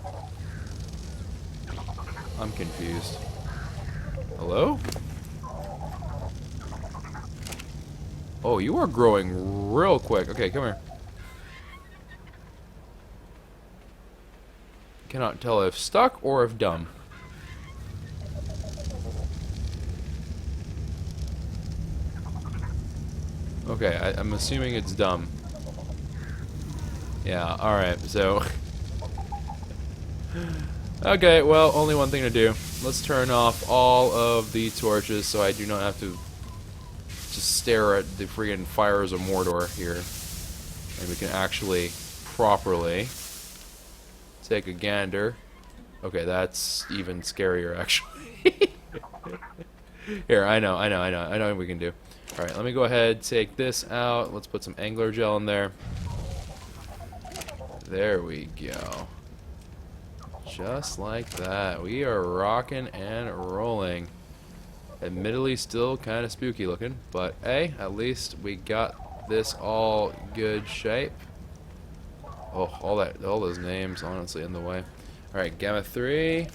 [SPEAKER 1] I'm confused. Hello? Oh, you are growing real quick. Okay, come here. Cannot tell if stuck or if dumb. Okay, I'm assuming it's dumb. Yeah, alright, so... Okay, well, only one thing to do. Let's turn off all of the torches so I do not have to just stare at the friggin' fires of Mordor here. And we can actually properly take a gander. Okay, that's even scarier, actually. Here, I know what we can do. Alright, let me go ahead, take this out. Let's put some angler gel in there. There we go. Just like that. We are rocking and rolling. Admittedly, still kind of spooky looking, but hey, at least we got this all good shape. Oh, all those names, honestly, in the way. Alright, Gamma 3.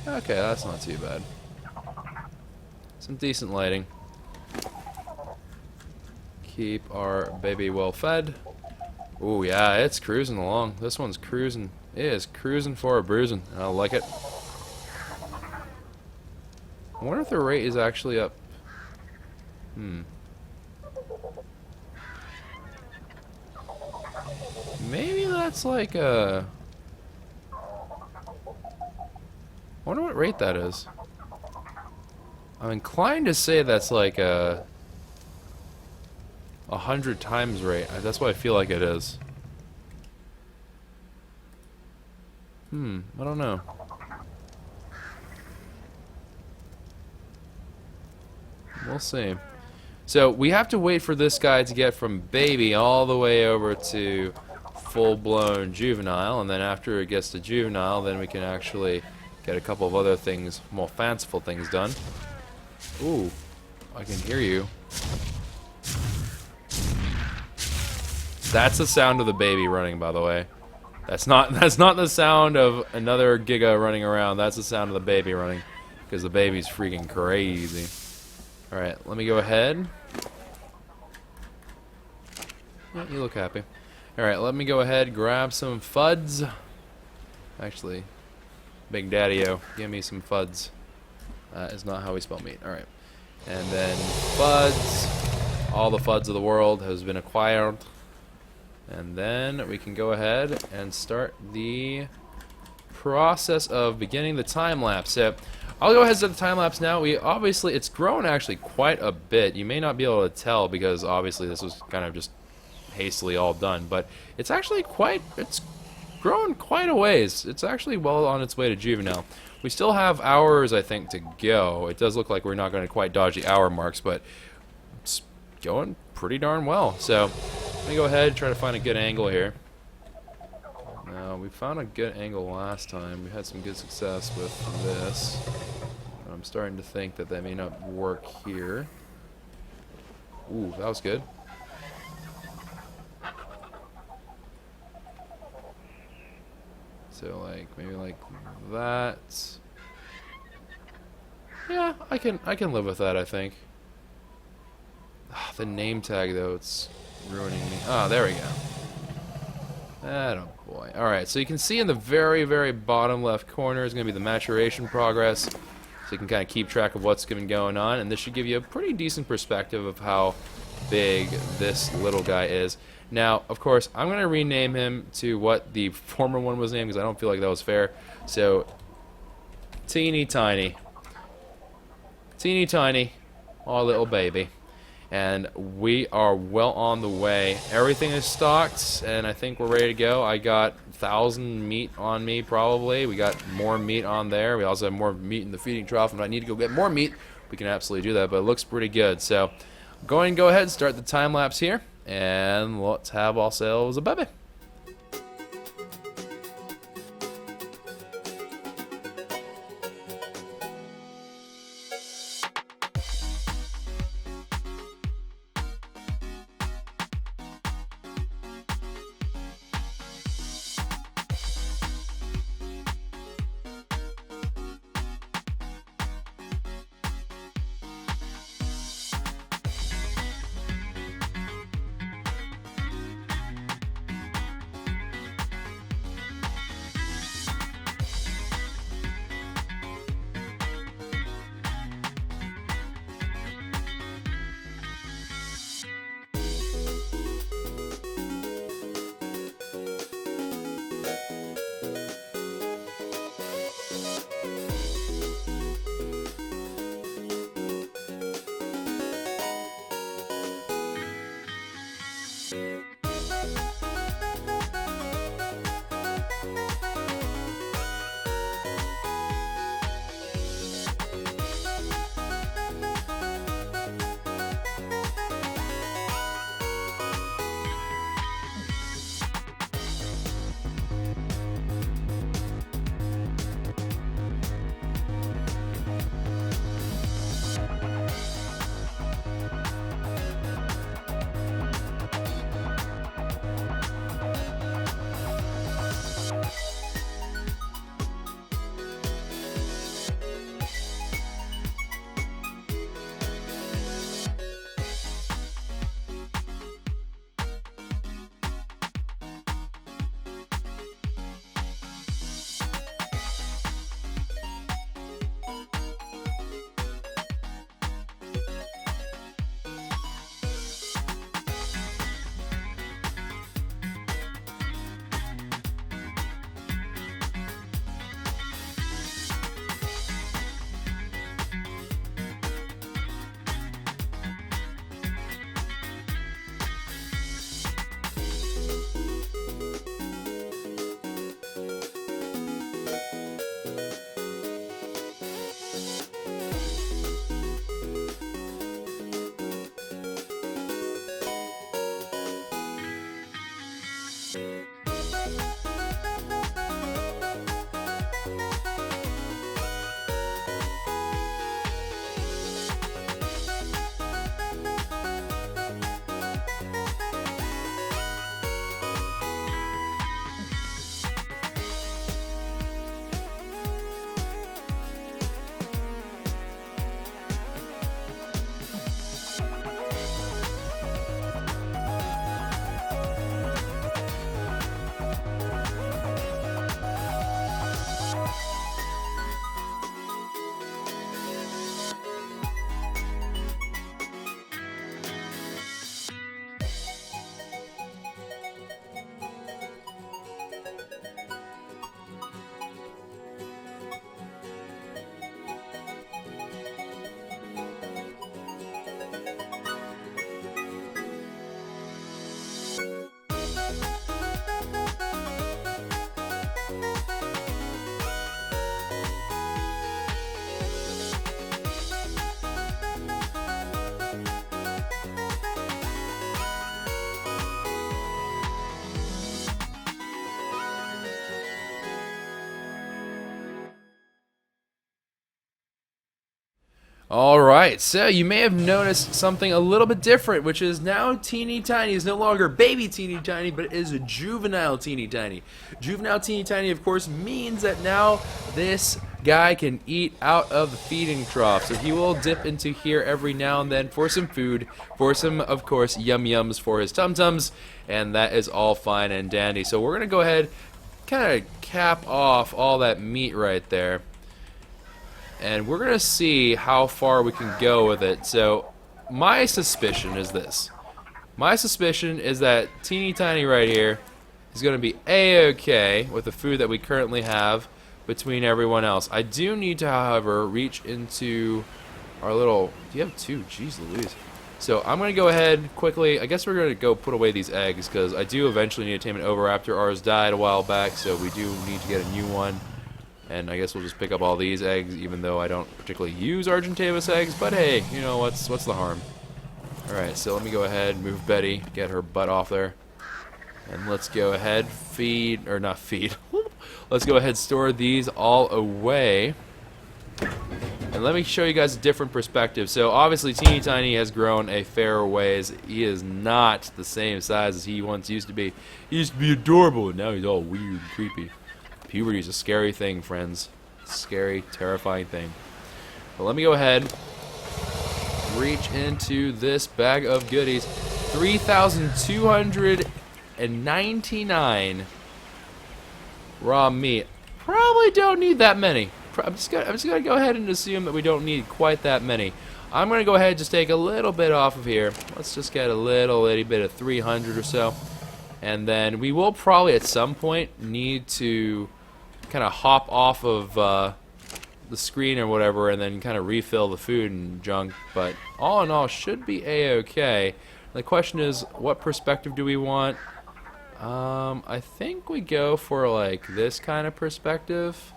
[SPEAKER 1] Okay, that's not too bad. Some decent lighting. Keep our baby well fed. Ooh, yeah, it's cruising along. This one's cruising. It is cruising for a bruising. I like it. I wonder if the rate is actually up. Maybe that's like a... I wonder what rate that is. I'm inclined to say that's like a 100 times rate. That's what I feel like it is. I don't know. We'll see. So we have to wait for this guy to get from baby all the way over to full-blown juvenile, and then after it gets to juvenile, then we can actually get a couple of other things, more fanciful things done. Ooh, I can hear you. That's the sound of the baby running, by the way. That's not the sound of another Giga running around. That's the sound of the baby running, because the baby's freaking crazy. All right, let me go ahead. Yeah, you look happy. All right, let me go ahead, grab some fuds. Actually, Big Daddy-o, give me some fuds. Is not how we spell meat. All right, and then fuds. All the fuds of the world has been acquired. And then we can go ahead and start the process of beginning the time lapse. So I'll go ahead and start the time lapse now. Obviously it's grown actually quite a bit. You may not be able to tell because obviously this was kind of just hastily all done, but it's actually it's grown quite a ways. It's actually well on its way to juvenile. We still have hours, I think, to go. It does look like we're not going to quite dodge the hour marks, but it's going pretty darn well. So let me go ahead and try to find a good angle here. Now, we found a good angle last time. We had some good success with this. I'm starting to think that may not work here. Ooh, that was good. So, like, maybe like that. Yeah, I can live with that, I think. The name tag, though, it's ruining me. Oh, there we go. Oh boy. Alright, so you can see in the very, very bottom left corner is going to be the maturation progress. So you can kind of keep track of what's been going on, and this should give you a pretty decent perspective of how big this little guy is. Now, of course, I'm going to rename him to what the former one was named because I don't feel like that was fair. So, teeny tiny. Teeny tiny. Our little baby. And we are well on the way. Everything is stocked, and I think we're ready to go. I got 1,000 meat on me, probably. We got more meat on there. We also have more meat in the feeding trough, and if I need to go get more meat, we can absolutely do that, but it looks pretty good. So Go ahead and start the time lapse here, and let's have ourselves a baby. Alright, so you may have noticed something a little bit different, which is now Teeny Tiny is no longer baby Teeny Tiny, but it is a juvenile Teeny Tiny. Juvenile Teeny Tiny, of course, means that now this guy can eat out of the feeding trough. So he will dip into here every now and then for some food, for some, of course, yum-yums for his tum-tums, and that is all fine and dandy. So we're going to go ahead, kind of cap off all that meat right there. And we're going to see how far we can go with it. So my suspicion is this. My suspicion is that Teeny Tiny right here is going to be A-okay with the food that we currently have between everyone else. I do need to, however, reach into our little... Do you have two? Jeez Louise. So I'm going to go ahead quickly. I guess we're going to go put away these eggs because I do eventually need to tame an Oviraptor. Ours died a while back, so we do need to get a new one. And I guess we'll just pick up all these eggs, even though I don't particularly use Argentavis eggs. But hey, you know, what's the harm? Alright, so let me go ahead, move Betty, get her butt off there. And let's go ahead, feed, or not feed. Let's go ahead, store these all away. And let me show you guys a different perspective. So obviously Teeny Tiny has grown a fair ways. He is not the same size as he once used to be. He used to be adorable, and now he's all weird and creepy. Puberty is a scary thing, friends. Scary, terrifying thing. But let me go ahead, reach into this bag of goodies. 3,299 raw meat. Probably don't need that many. I'm just gonna go ahead and assume that we don't need quite that many. I'm gonna go ahead and just take a little bit off of here. Let's just get a little itty bit of 300 or so, and then we will probably at some point need to kind of hop off of the screen or whatever, and then kind of refill the food and junk. But all in all, should be a-okay. The question is, what perspective do we want? I think we go for like this kind of perspective.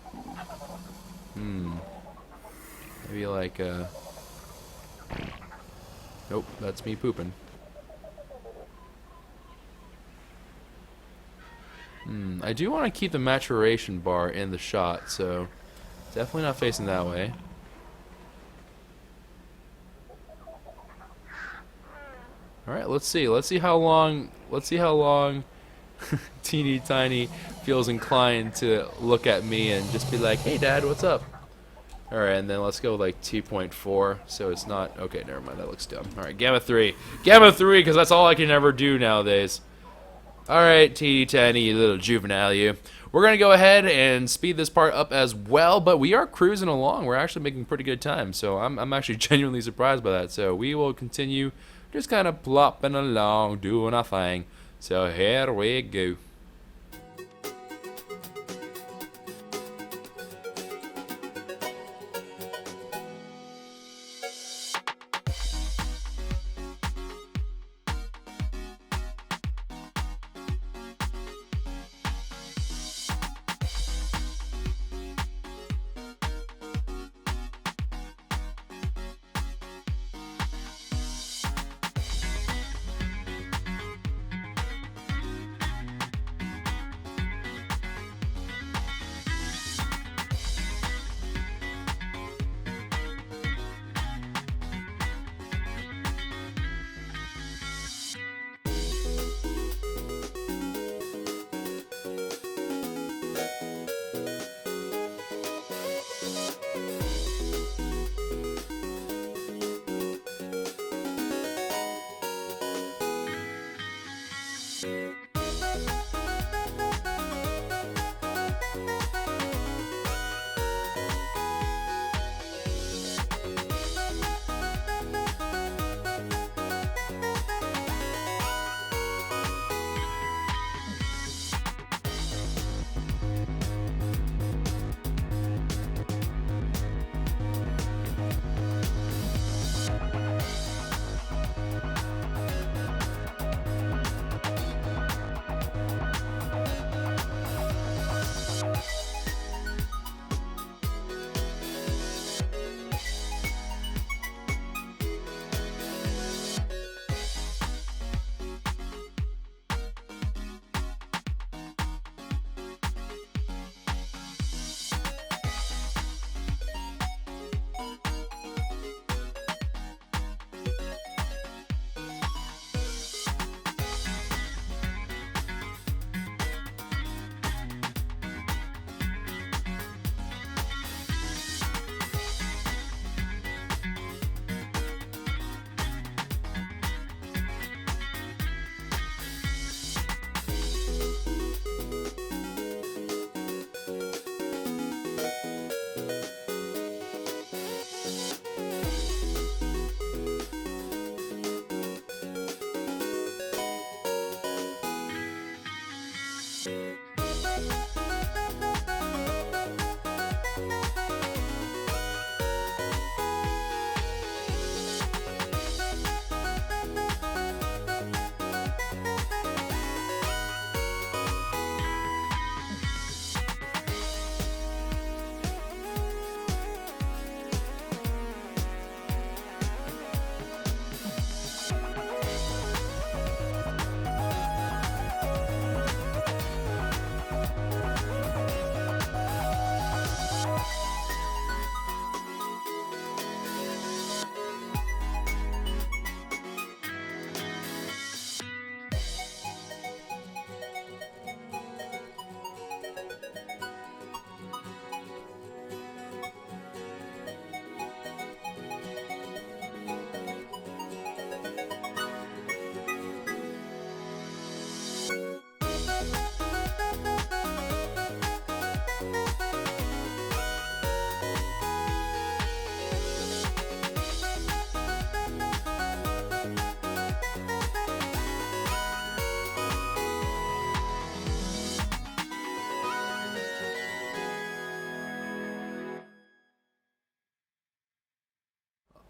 [SPEAKER 1] Maybe like nope, that's me pooping. I do want to keep the maturation bar in the shot, so definitely not facing that way. Alright, let's see. Let's see how long Teeny Tiny feels inclined to look at me and just be like, "Hey Dad, what's up?" Alright, and then let's go like 2.4, so it's not... Okay, never mind, that looks dumb. Alright, Gamma 3. Gamma 3, because that's all I can ever do nowadays. Alright, Teeny Tiny, you little juvenile, you. We're going to go ahead and speed this part up as well, but we are cruising along. We're actually making pretty good time, so I'm actually genuinely surprised by that. So we will continue just kind of plopping along, doing our thing. So here we go.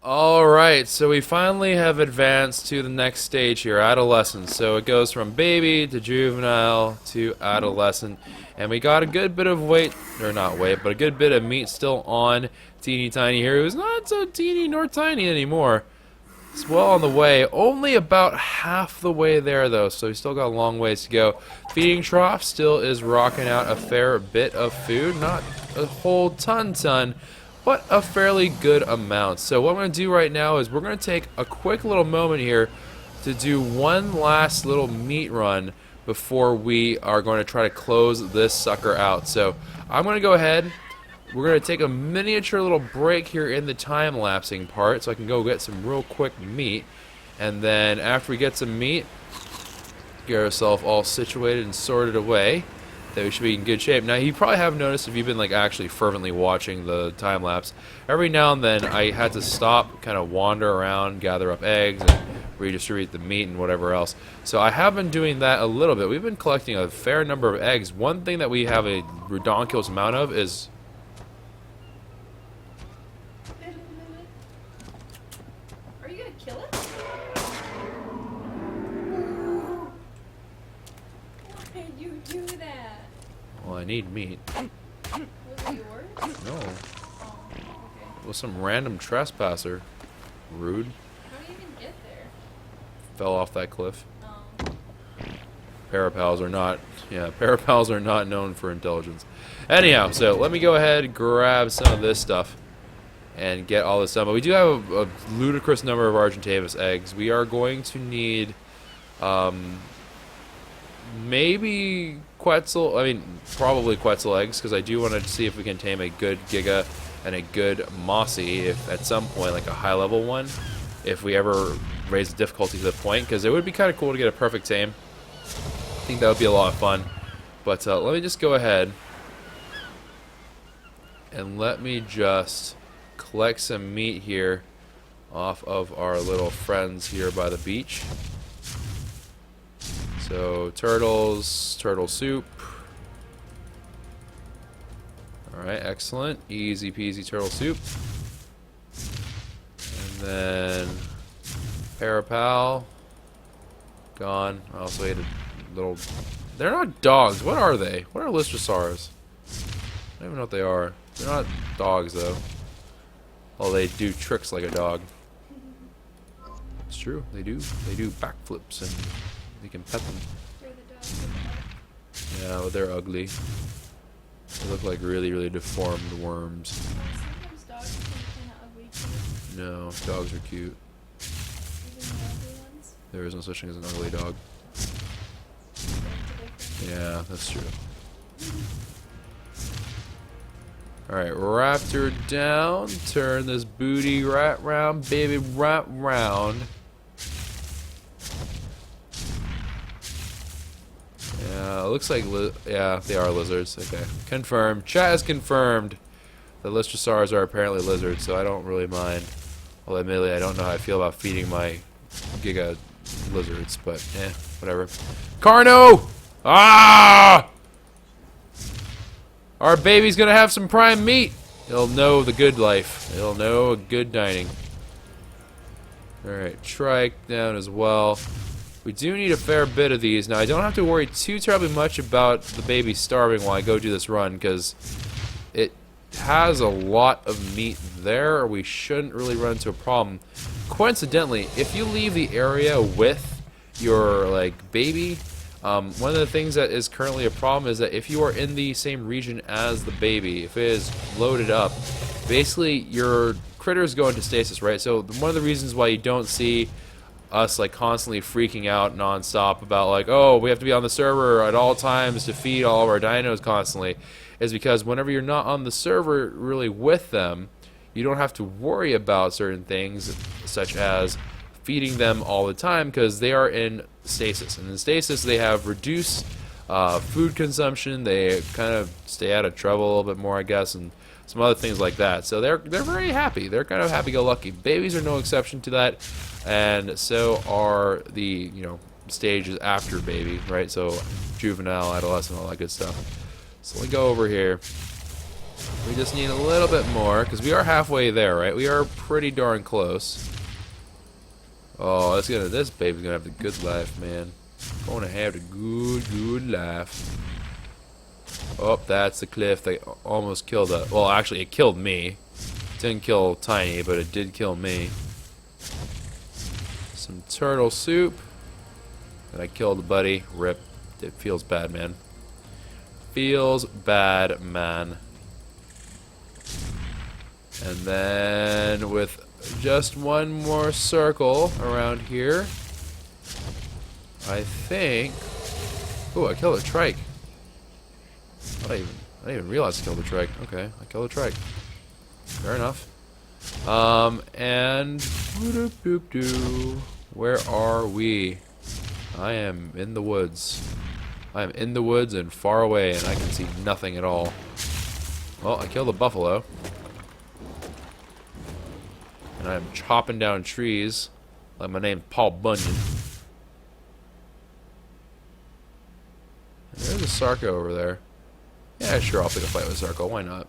[SPEAKER 1] Alright, so we finally have advanced to the next stage here, adolescence. So it goes from baby to juvenile to adolescent. And we got a good bit of weight, or not weight, but a good bit of meat still on teeny tiny here, who's not so teeny nor tiny anymore. It's well on the way, only about half the way there though, so we still got a long ways to go. Feeding trough still is rocking out a fair bit of food, not a whole ton, but a fairly good amount. So what I'm going to do right now is we're going to take a quick little moment here to do one last little meat run before we are going to try to close this sucker out. So I'm going to go ahead. We're going to take a miniature little break here in the time-lapsing part so I can go get some real quick meat. And then after we get some meat, get ourselves all situated and sorted away, that we should be in good shape. Now, you probably have noticed if you've been like actually fervently watching the time lapse, every now and then I had to stop, kind of wander around, gather up eggs, and redistribute the meat and whatever else. So I have been doing that a little bit. We've been collecting a fair number of eggs. One thing that we have a redonkulous amount of is...
[SPEAKER 2] Are you gonna kill it? Why did you do that?
[SPEAKER 1] Well, I need meat.
[SPEAKER 2] Was it yours?
[SPEAKER 1] No.
[SPEAKER 2] Oh, okay.
[SPEAKER 1] It was some random trespasser. Rude.
[SPEAKER 2] How do you even get there?
[SPEAKER 1] Fell off that cliff.
[SPEAKER 2] Oh.
[SPEAKER 1] Parapals are not, parapals are not known for intelligence. Anyhow, so let me go ahead and grab some of this stuff and get all this done. But we do have a ludicrous number of Argentavis eggs. We are going to need, maybe Quetzal, probably Quetzal eggs, because I do want to see if we can tame a good Giga and a good Mossy, if at some point, like a high-level one, if we ever raise the difficulty to the point, because it would be kind of cool to get a perfect tame. I think that would be a lot of fun. But let me just go ahead and let me just collect some meat here off of our little friends here by the beach. So turtles, turtle soup. Alright, excellent. Easy peasy turtle soup. And then Parapal. Gone. I also ate a little... They're not dogs. What are they? What are Lystrosaurs? I don't even know what they are. They're not dogs, though. Well, they do tricks like a dog. It's true. They do. They do backflips, and you can pet them.
[SPEAKER 2] They're the dogs.
[SPEAKER 1] Yeah, but they're ugly. They look like really, really deformed worms.
[SPEAKER 2] Sometimes dogs can be kind of ugly too.
[SPEAKER 1] No, dogs are cute.
[SPEAKER 2] Even the ugly ones.
[SPEAKER 1] There is no such thing as an ugly dog. Yeah, that's true. Alright, raptor down. Turn this booty right round, baby, right round. Yeah, it looks like, yeah, they are lizards. Okay, confirmed. Chat has confirmed that Lystrosaurs are apparently lizards, so I don't really mind. Well, admittedly, I don't know how I feel about feeding my Giga lizards, but whatever. Carno! Ah! Our baby's gonna have some prime meat. He'll know the good life. He'll know good dining. Alright, trike down as well. We do need a fair bit of these. Now, I don't have to worry too terribly much about the baby starving while I go do this run, because it has a lot of meat there. We shouldn't really run into a problem. Coincidentally, if you leave the area with your, like, baby, one of the things that is currently a problem is that if you are in the same region as the baby, if it is loaded up, basically your critters go into stasis, right? So one of the reasons why you don't see us like constantly freaking out non-stop about like, oh, we have to be on the server at all times to feed all of our dinos constantly, is because whenever you're not on the server really with them, you don't have to worry about certain things such as feeding them all the time, because they are in stasis, and in stasis they have reduced food consumption. They kind of stay out of trouble a little bit more, I guess, and some other things like that. So they're very happy. They're kind of happy-go-lucky. Babies are no exception to that, and so are the stages after baby, right? So juvenile, adolescent, all that good stuff. So let me go over here We just need a little bit more, because we are halfway there, right? We are pretty darn close. Oh, this baby's gonna have the good life, man. Gonna have the good life. Oh, that's the cliff that almost killed us. Well, actually, it killed me. It didn't kill Tiny, but it did kill me. Some turtle soup. And I killed the buddy. Rip. It feels bad, man. Feels bad, man. And then with just one more circle around here, I think. Oh, I killed a trike. I didn't even realize I killed a trike. Okay, I killed a trike. Fair enough. And where are we? I am in the woods. I am in the woods and far away, and I can see nothing at all. Well, I killed a buffalo. And I'm chopping down trees like my name's Paul Bunyan. And there's a Sarco over there. Yeah, sure, I'll pick a fight with Sarco. Why not?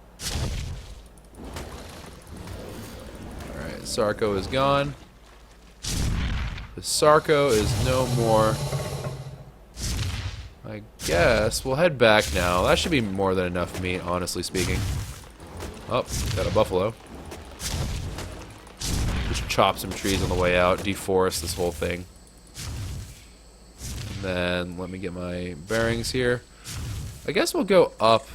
[SPEAKER 1] Alright, Sarco is gone. The Sarco is no more. I guess we'll head back now. That should be more than enough meat, honestly speaking. Oh, got a buffalo. Just chop some trees on the way out, deforest this whole thing. And then let me get my bearings here. I guess we'll go up.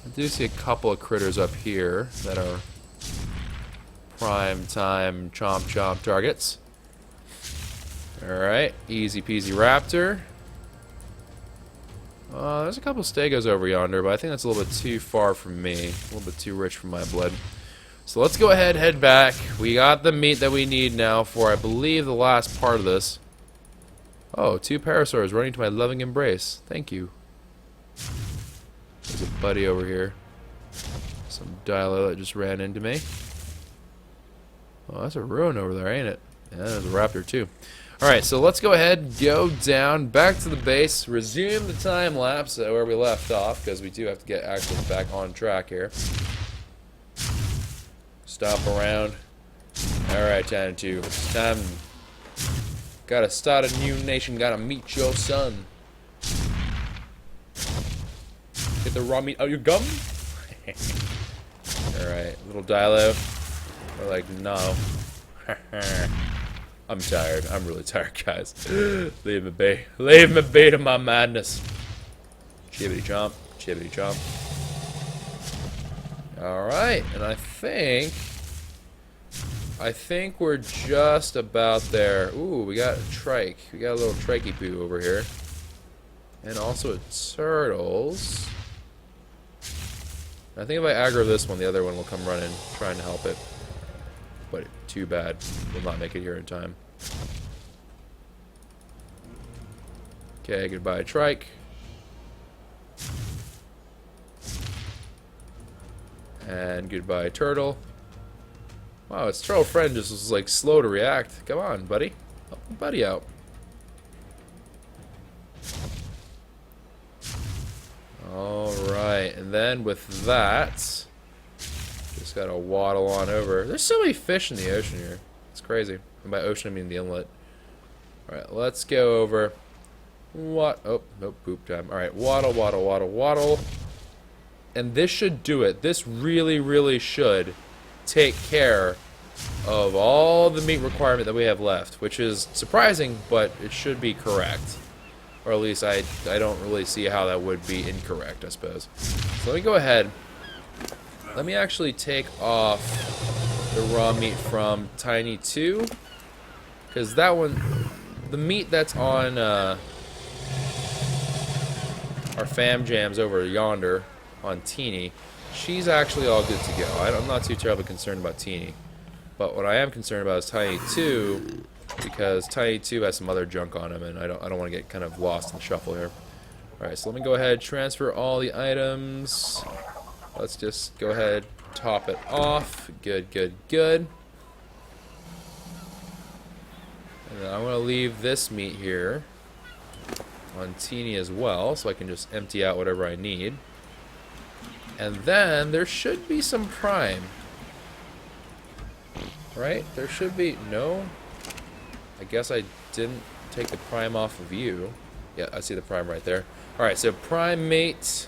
[SPEAKER 1] I do see a couple of critters up here that are prime time chomp chomp targets. Alright, easy peasy raptor. There's a couple stegos over yonder, but I think that's a little bit too far from me. A little bit too rich for my blood. So let's go ahead, head back. We got the meat that we need now for, I believe, the last part of this. Oh, 2 parasaurs running to my loving embrace. Thank you. There's a buddy over here. Some Dilo that just ran into me. Oh, that's a ruin over there, ain't it? Yeah, there's a raptor too. Alright, so let's go ahead, go down, back to the base, resume the time lapse where we left off, because we do have to get actually back on track here. Stomp around. Alright, time to. It's time. Gotta start a new nation, gotta meet your son. Get the raw meat out your gum. Alright, little Dilo. We're like, no. I'm tired. I'm really tired, guys. Leave me be. Leave me be to my madness. Chibbity chomp. Chibbity chomp. Alright, and I think we're just about there. Ooh, we got a trike. We got a little trikey poo over here. And also turtles. I think if I aggro this one, the other one will come running, trying to help it. But too bad. We'll not make it here in time. Okay, goodbye, trike. And goodbye, turtle. Wow, its turtle friend just was like slow to react. Come on, buddy. Help the buddy out. Alright, and then with that, just gotta waddle on over. There's so many fish in the ocean here. It's crazy. And by ocean, I mean the inlet. Alright, let's go over. What? Oh, nope, poop time. Alright, waddle, waddle, waddle, waddle. And this should do it. This really, really should take care of all the meat requirement that we have left, which is surprising, but it should be correct. Or at least I don't really see how that would be incorrect, I suppose. So let me go ahead. Let me actually take off the raw meat from Tiny 2. Because that one, the meat that's on our fam jams over yonder on Teeny, she's actually all good to go. I'm not too terribly concerned about Teeny. But what I am concerned about is Tiny 2, because Tiny 2 has some other junk on him, and I don't want to get kind of lost in the shuffle here. Alright, so let me go ahead, transfer all the items. Let's just go ahead, top it off. Good, good, good. And then I'm going to leave this meat here on Teeny as well, so I can just empty out whatever I need. And then there should be some prime. Right? There should be... No? I guess I didn't take the prime off of you. Yeah, I see the prime right there. Alright, so prime mate.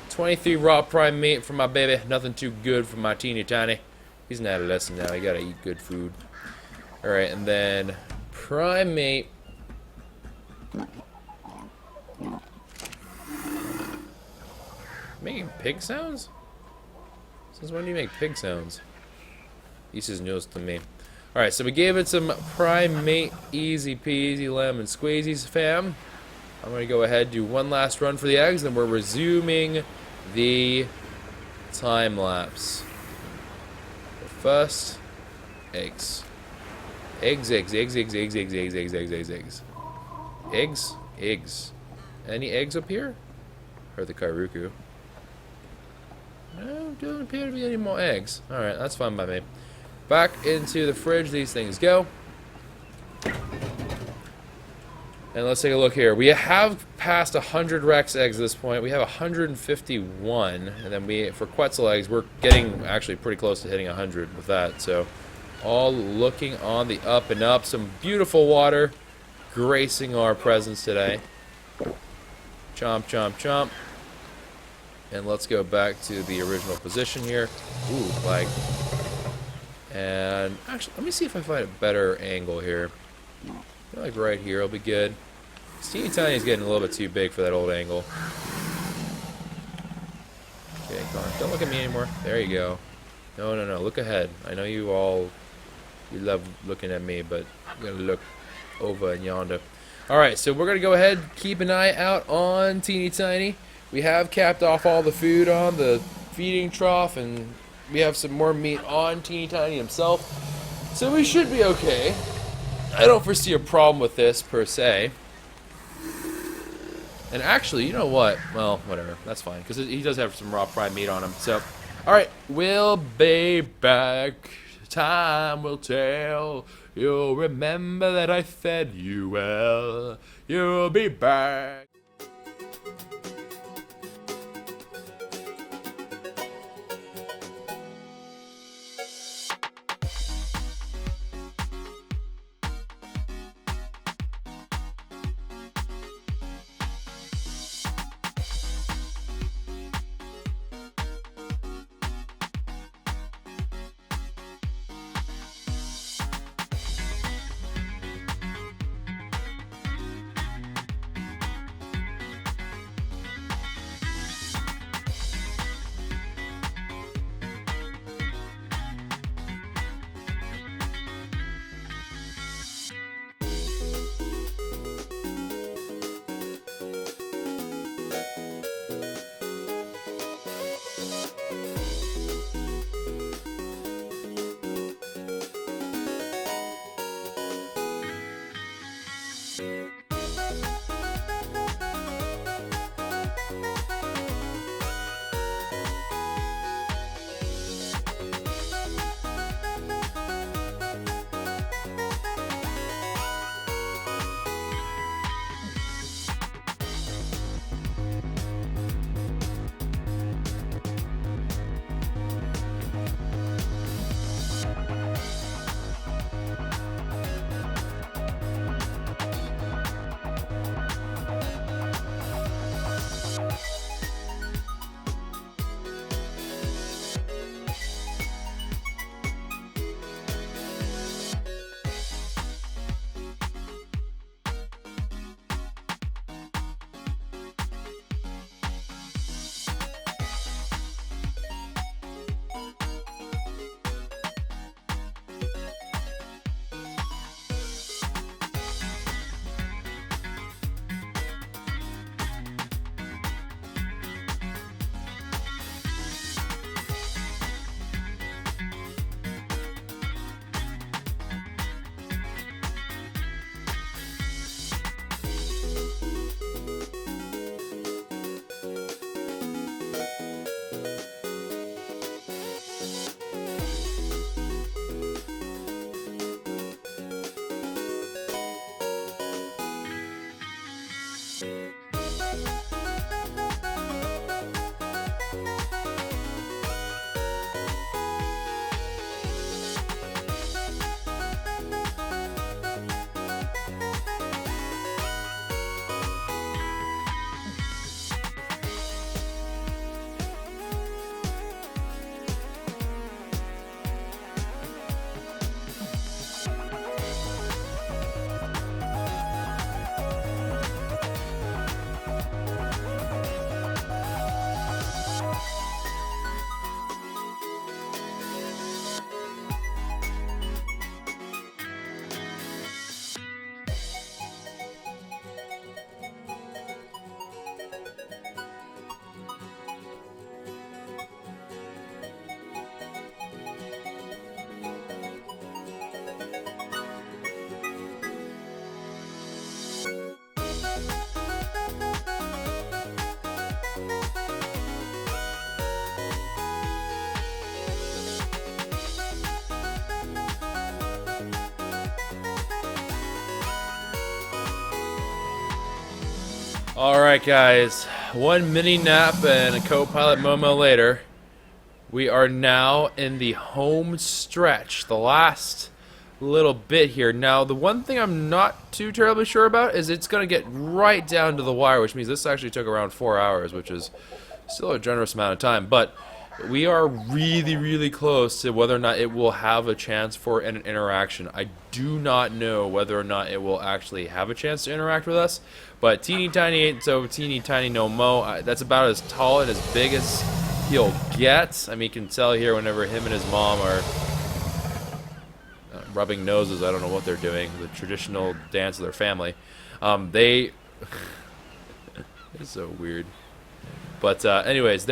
[SPEAKER 1] 23 raw prime meat for my baby. Nothing too good for my teeny tiny. He's an adolescent now. He gotta eat good food. Alright, and then prime mate. Making pig sounds? Since when do you make pig sounds? This is news to me. Alright, so we gave it some prime mate. Easy peasy lemon squeezies, fam. I'm gonna go ahead and do one last run for the eggs, then we're resuming the time lapse. But first, eggs. Eggs. Eggs. Any eggs up here? Or the Kairuku? No, don't appear to be any more eggs. Alright, that's fine by me. Back into the fridge these things go. And let's take a look here. We have passed 100 Rex eggs at this point. We have 151. And then for Quetzal eggs, we're getting actually pretty close to hitting 100 with that. So, all looking on the up and up. Some beautiful water gracing our presence today. Chomp, chomp, chomp. And let's go back to the original position here. Ooh, lag. And actually, let me see if I find a better angle here. I feel like right here will be good. Teeny Tiny is getting a little bit too big for that old angle. Okay, come on. Don't look at me anymore. There you go. No. Look ahead. I know you love looking at me, but you gotta look over and yonder. Alright, so we're gonna go ahead and keep an eye out on Teeny Tiny. We have capped off all the food on the feeding trough, and we have some more meat on Teeny Tiny himself. So we should be okay. I don't foresee a problem with this, per se. And actually, you know what? Well, whatever. That's fine, because he does have some raw prime meat on him. So, alright. We'll be back. Time will tell. You'll remember that I fed you well. You'll be back. Alright guys, one mini nap and a co-pilot Momo later, we are now in the home stretch, the last little bit here. Now, the one thing I'm not too terribly sure about is it's going to get right down to the wire, which means this actually took around 4 hours, which is still a generous amount of time, but we are really, really close to whether or not it will have a chance for an interaction. I do not know whether or not it will actually have a chance to interact with us, but teeny tiny ain't so teeny tiny no mo. That's about as tall and as big as he'll get. I mean, you can tell here whenever him and his mom are rubbing noses. I don't know what they're doing. The traditional dance of their family. They... It's so weird. But anyways,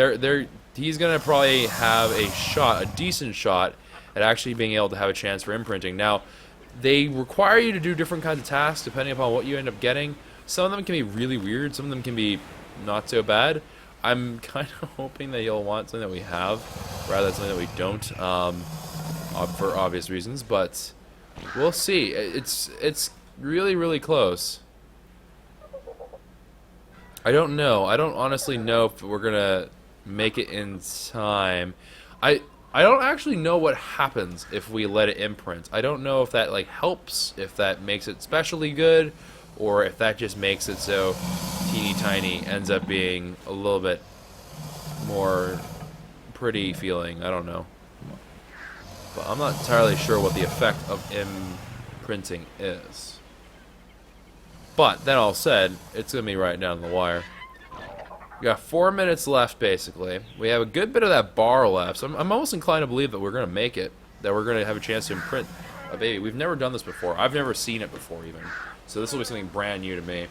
[SPEAKER 1] he's gonna probably have a decent shot at actually being able to have a chance for imprinting. Now, they require you to do different kinds of tasks depending upon what you end up getting. Some of them can be really weird. Some of them can be not so bad. I'm kind of hoping that you'll want something that we have rather than something that we don't, for obvious reasons. But we'll see. It's really, really close. I don't know. I don't honestly know if we're gonna make it in time. I don't actually know what happens if we let it imprint. I don't know if that like helps, if that makes it specially good, or if that just makes it so teeny tiny ends up being a little bit more pretty feeling. I don't know. But I'm not entirely sure what the effect of imprinting is. But that all said, it's gonna be right down the wire. We got 4 minutes left, basically. We have a good bit of that bar left, so I'm almost inclined to believe that we're gonna make it, that we're gonna have a chance to imprint a baby. We've never done this before. I've never seen it before, even. So this will be something brand new to me.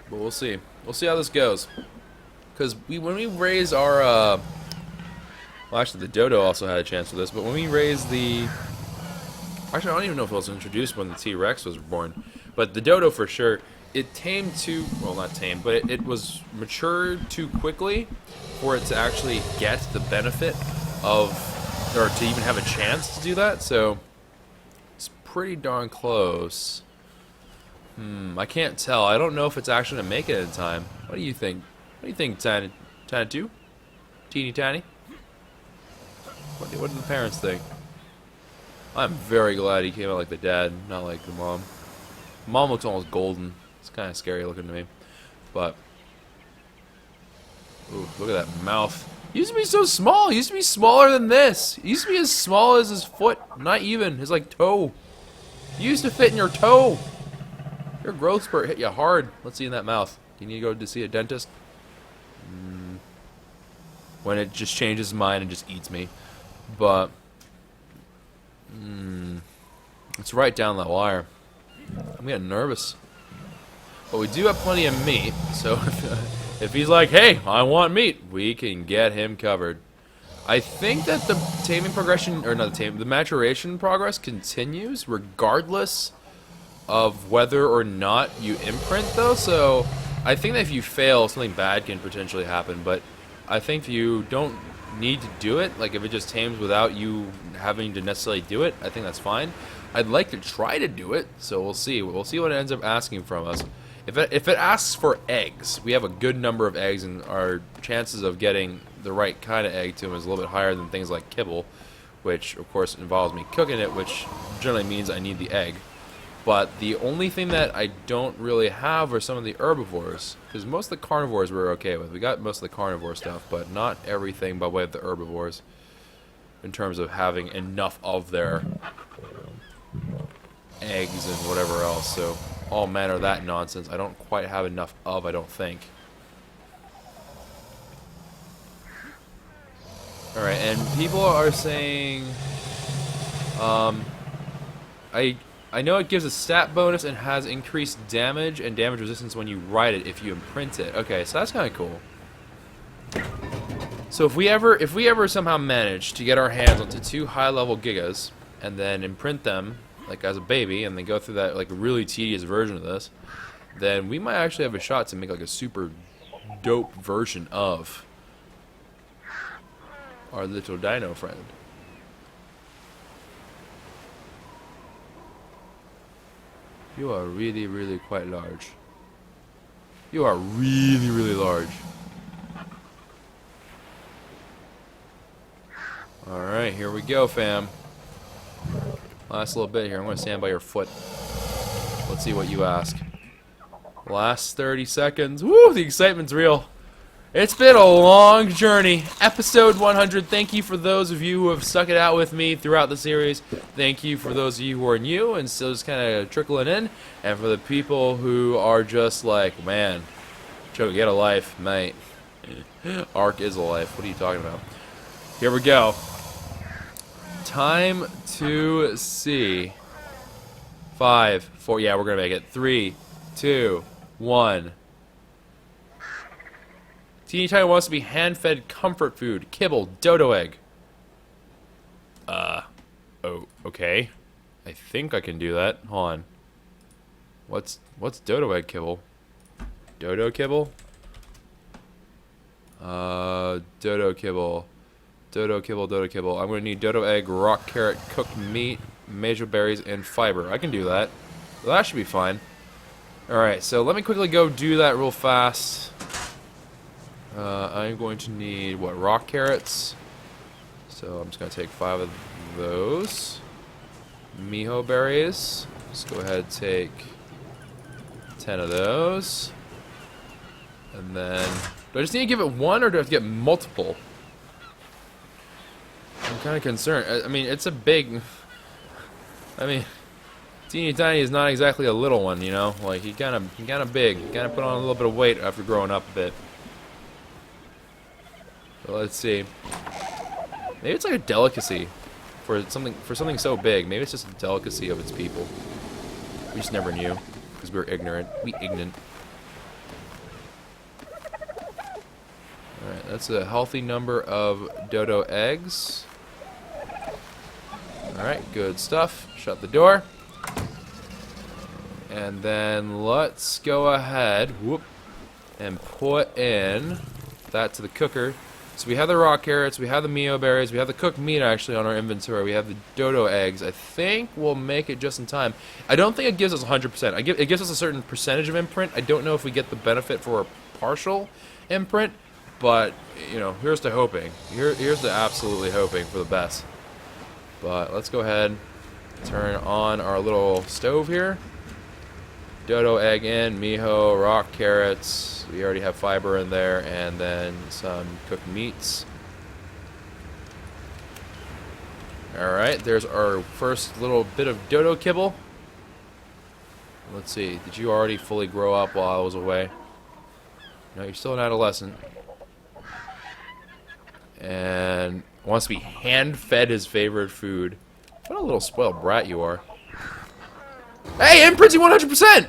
[SPEAKER 1] But we'll see. We'll see how this goes. Because when we raise our, well, actually, the dodo also had a chance for this, but when we raised the... Actually, I don't even know if it was introduced when the T-Rex was born. But the dodo, for sure, it tamed too... Well, not tamed, but it was matured too quickly for it to actually get the benefit of... Or to even have a chance to do that, so... It's pretty darn close. I can't tell. I don't know if it's actually going to make it in time. What do you think? What do you think, Tiny 2? Teeny Tiny? What do the parents think? I'm very glad he came out like the dad, not like the mom. Mom looks almost golden. It's kind of scary looking to me. But, ooh, look at that mouth. He used to be so small. He used to be smaller than this. He used to be as small as his foot. Not even. His, like, toe. He used to fit in your toe. Your growth spurt hit you hard. Let's see in that mouth. Do you need to go to see a dentist? When it just changes mind and just eats me. But... it's right down that wire. I'm getting nervous. But we do have plenty of meat, so if he's like, hey, I want meat, we can get him covered. I think that the taming progression, or not the taming, the maturation progress continues regardless of whether or not you imprint, though. So I think that if you fail, something bad can potentially happen, but I think if you don't need to do it, like if it just tames without you having to necessarily do it, I think that's fine. I'd like to try to do it, so we'll see. We'll see what it ends up asking from us. If it asks for eggs, we have a good number of eggs, and our chances of getting the right kind of egg to him is a little bit higher than things like kibble, which of course involves me cooking it, which generally means I need the egg. But the only thing that I don't really have are some of the herbivores, because most of the carnivores we're okay with. We got most of the carnivore stuff, but not everything by way of the herbivores in terms of having enough of their eggs and whatever else. So all manner of that nonsense I don't quite have enough of, I don't think. Alright, and people are saying I know it gives a stat bonus and has increased damage and damage resistance when you ride it if you imprint it. Okay, so that's kind of cool. So if we ever somehow manage to get our hands onto 2 high-level Gigas and then imprint them like as a baby and then go through that like really tedious version of this, then we might actually have a shot to make like a super dope version of our little dino friend. You are really, really quite large. You are really, really large. Alright, here we go, fam. Last little bit here. I'm going to stand by your foot. Let's see what you ask. Last 30 seconds. Woo, the excitement's real. It's been a long journey. Episode 100. Thank you for those of you who have stuck it out with me throughout the series. Thank you for those of you who are new and still just kind of trickling in. And for the people who are just like, man, Choco, get a life, mate. ARK is a life. What are you talking about? Here we go. Time to see. 5, 4. Yeah, we're going to make it. 3, 2, 1. Teeny Tiny wants to be hand-fed comfort food. Kibble, dodo egg. Oh, okay. I think I can do that. Hold on. What's dodo egg kibble? Dodo kibble? Dodo kibble. Dodo kibble, dodo kibble. I'm gonna need dodo egg, rock carrot, cooked meat, major berries, and fiber. I can do that. Well, that should be fine. Alright, so let me quickly go do that real fast. I'm going to need, what, rock carrots? So I'm just going to take 5 of those. Miho berries. Let's go ahead and take 10 of those. And then, do I just need to give it one, or do I have to get multiple? I'm kind of concerned. I mean, it's a big... I mean, Teeny Tiny is not exactly a little one, you know? Like, he kind of big. He kind of put on a little bit of weight after growing up a bit. So let's see. Maybe it's like a delicacy for something so big. Maybe it's just a delicacy of its people. We just never knew because we were ignorant. We ignorant. All right, that's a healthy number of dodo eggs. All right, good stuff. Shut the door. And then let's go ahead, and put in that to the cooker. So we have the raw carrots, we have the Mio berries, we have the cooked meat actually on our inventory, we have the dodo eggs. I think we'll make it just in time. I don't think it gives us 100%. It gives us a certain percentage of imprint. I don't know if we get the benefit for a partial imprint, but, you know, here's to hoping. Here's to absolutely hoping for the best. But let's go ahead, turn on our little stove here. Dodo egg in, miho, rock carrots. We already have fiber in there, and then some cooked meats. Alright, there's our first little bit of dodo kibble. Let's see, did you already fully grow up while I was away? No, you're still an adolescent. And wants to be hand-fed his favorite food. What a little spoiled brat you are. Hey, imprinting 100%!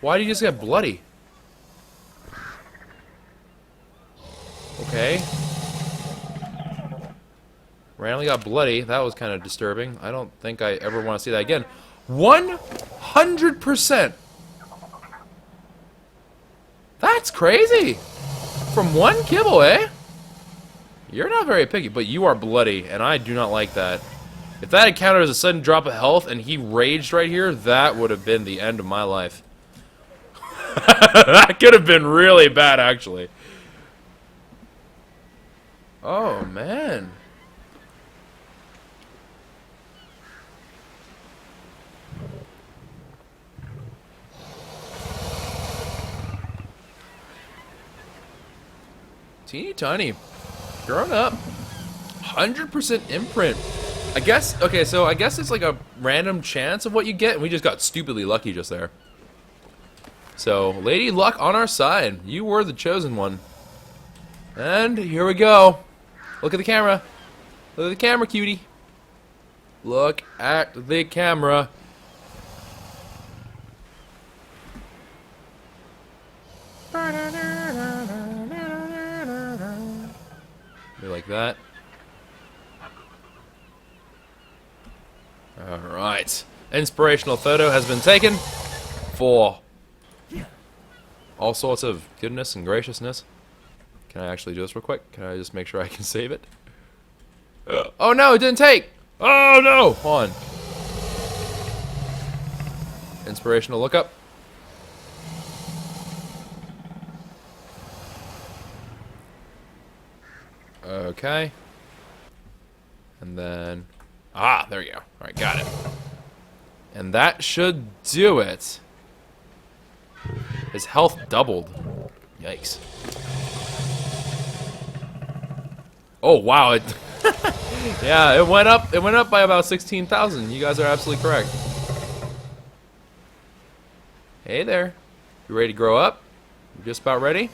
[SPEAKER 1] Why did you just get bloody? Okay. Randomly got bloody. That was kind of disturbing. I don't think I ever want to see that again. 100%! That's crazy! From one kibble, eh? You're not very picky, but you are bloody, and I do not like that. If that encountered as a sudden drop of health and he raged right here, that would have been the end of my life. That could have been really bad, actually. Oh, man. Teeny Tiny. Grown up. 100% imprint. I guess, okay, so I guess it's like a random chance of what you get, and we just got stupidly lucky just there. So, Lady Luck on our side. You were the chosen one. And here we go. Look at the camera. Look at the camera, cutie. Look at the camera. Be like that. Alright. Inspirational photo has been taken for all sorts of goodness and graciousness. Can I actually do this real quick? Can I just make sure I can save it? Oh no, it didn't take! Oh no! Hold on. Inspirational lookup. Okay. And then... Ah, there you go. Alright, got it. And that should do it. His health doubled. Yikes. Oh, wow. It yeah, it went up. It went up by about 16,000. You guys are absolutely correct. Hey there. You ready to grow up? You just about ready?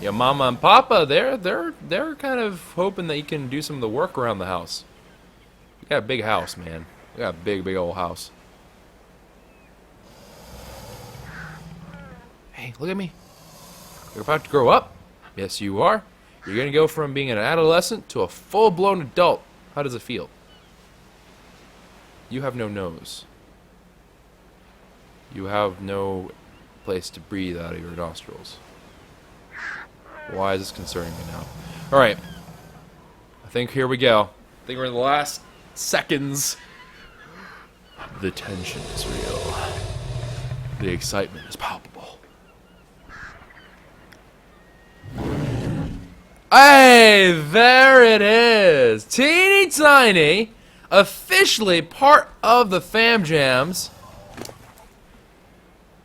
[SPEAKER 1] Your mama and papa, they're kind of hoping that you can do some of the work around the house. You got a big house, man. You got a big old house. Hey, look at me. You're about to grow up. Yes, you are. You're gonna go from being an adolescent to a full-blown adult. How does it feel? You have no nose. You have no place to breathe out of your nostrils. Why is this concerning me now? Alright. I think here we go. I think we're in the last seconds. The tension is real. The excitement is palpable. Hey, there it is! Teeny Tiny, officially part of the Fam Jams.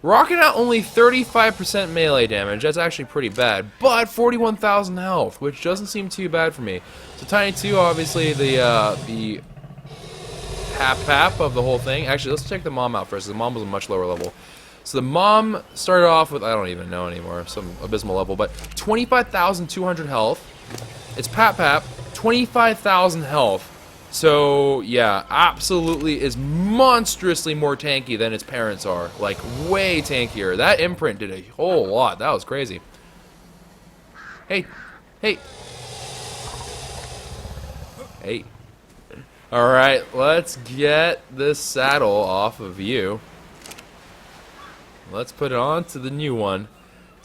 [SPEAKER 1] Rocking out only 35% melee damage, that's actually pretty bad, but 41,000 health, which doesn't seem too bad for me. So Tiny 2, obviously the pap of the whole thing. Actually, let's check the mom out first. The mom was a much lower level. So the mom started off with, I don't even know anymore, some abysmal level, but 25,200 health. It's Pap, 25,000 health. So, yeah, absolutely is monstrously more tanky than its parents are. Like, way tankier. That imprint did a whole lot. That was crazy. Hey. Hey. Hey. Alright, let's get this saddle off of you. Let's put it on to the new one.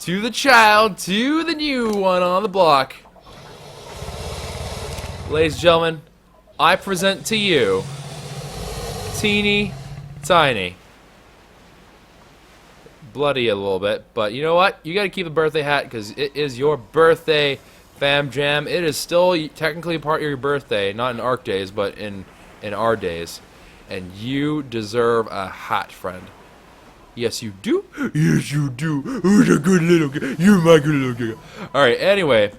[SPEAKER 1] To the child, to the new one on the block. Ladies and gentlemen, I present to you Teeny Tiny. Bloody a little bit, but you know what? You gotta keep the birthday hat because it is your birthday, Fam Jam. It is still technically part of your birthday, not in ARK days, but in our days. And you deserve a hat, friend. Yes, you do. Yes, you do. Who's a good little guy? You're my good little guy. Alright, anyway.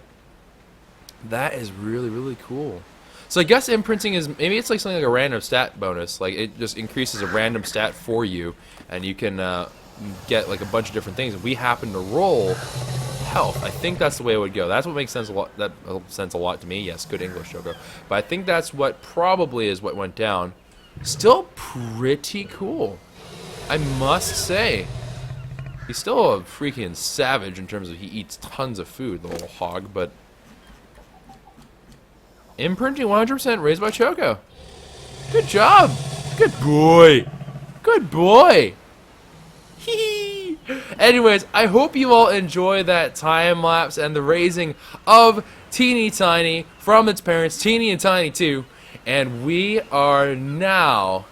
[SPEAKER 1] That is really, really cool. So I guess imprinting is, maybe it's like something like a random stat bonus. Like, it just increases a random stat for you, and you can get like a bunch of different things. And we happen to roll health. I think that's the way it would go. That's what makes sense a lot. That makes sense a lot to me. Yes, good English, Choco. But I think that's what probably is what went down. Still pretty cool, I must say. He's still a freaking savage in terms of he eats tons of food, the little hog, but imprinting 100% raised by Choco. Good job. Good boy. Good boy. Hee. Anyways, I hope you all enjoy that time lapse and the raising of Teeny Tiny from its parents, Teeny and Tiny 2. And we are now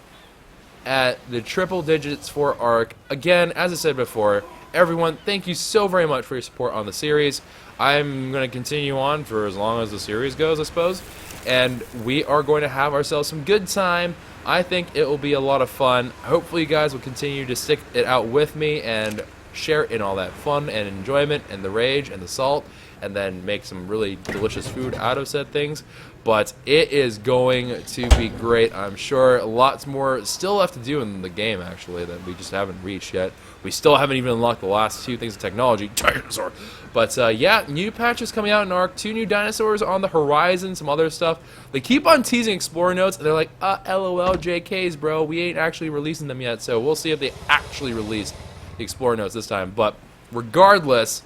[SPEAKER 1] at the triple digits for ARK. Again, as I said before, everyone, thank you so very much for your support on the series. I'm going to continue on for as long as the series goes, I suppose. And we are going to have ourselves some good time. I think it will be a lot of fun. Hopefully you guys will continue to stick it out with me and share in all that fun and enjoyment and the rage and the salt, and then make some really delicious food out of said things. But it is going to be great, I'm sure. Lots more still left to do in the game, actually, that we just haven't reached yet. We still haven't even unlocked the last two things of technology. Dinosaur! But, yeah, new patches coming out in ARK. 2 new dinosaurs on the horizon, some other stuff. They keep on teasing Explorer notes, and they're like, LOL, JKs, bro. We ain't actually releasing them yet, so we'll see if they actually release the Explorer notes this time. But, regardless...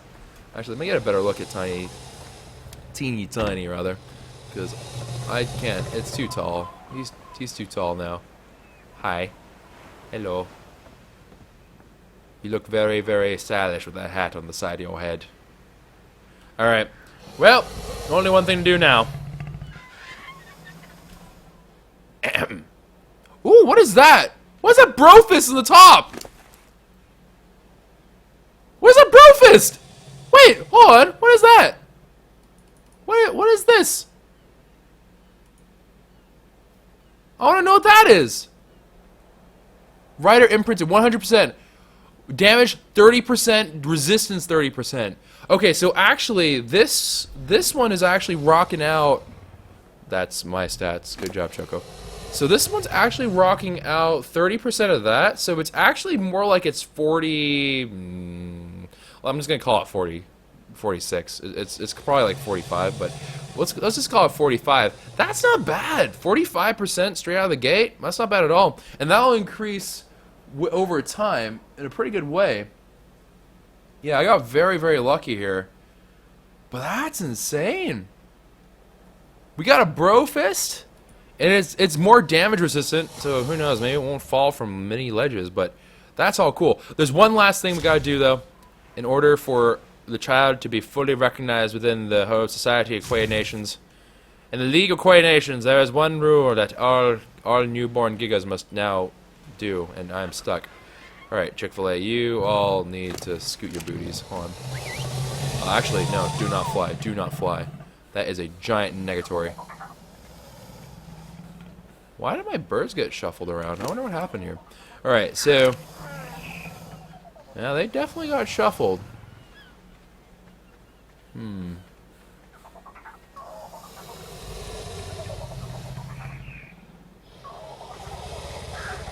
[SPEAKER 1] Actually, let me get a better look at Teeny Tiny, rather. Because I can't. It's too tall. He's too tall now. Hi. Hello. You look very, very stylish with that hat on the side of your head. Alright. Well, only one thing to do now. Ooh, what is that? What is that brofist in the top? What is that brofist? Wait, hold on. What is that? What is this? I want to know what that is. Rider imprinted 100%. Damage 30%, resistance 30%. Okay, so actually this one is actually rocking out. That's my stats. Good job, Choco. So this one's actually rocking out 30% of that. So it's actually more like it's 40. Well, I'm just gonna call it 40, 46. It's probably like 45, but let's just call it 45. That's not bad. 45% straight out of the gate. That's not bad at all, and that'll increase over time in a pretty good way. Yeah, I got very, very lucky here. But that's insane. We got a bro fist, and it's more damage resistant, so who knows, maybe it won't fall from many ledges, but that's all cool. There's one last thing we gotta do though. In order for the child to be fully recognized within the whole society of Kwehs nations. In the League of Kwehs nations, there is one rule that all newborn Gigas must now do, and I'm stuck. Alright, Chick-fil-A, you all need to scoot your booties. Hold on. Actually, no, do not fly. Do not fly. That is a giant negatory. Why did my birds get shuffled around? I wonder what happened here. Alright, so... yeah, they definitely got shuffled.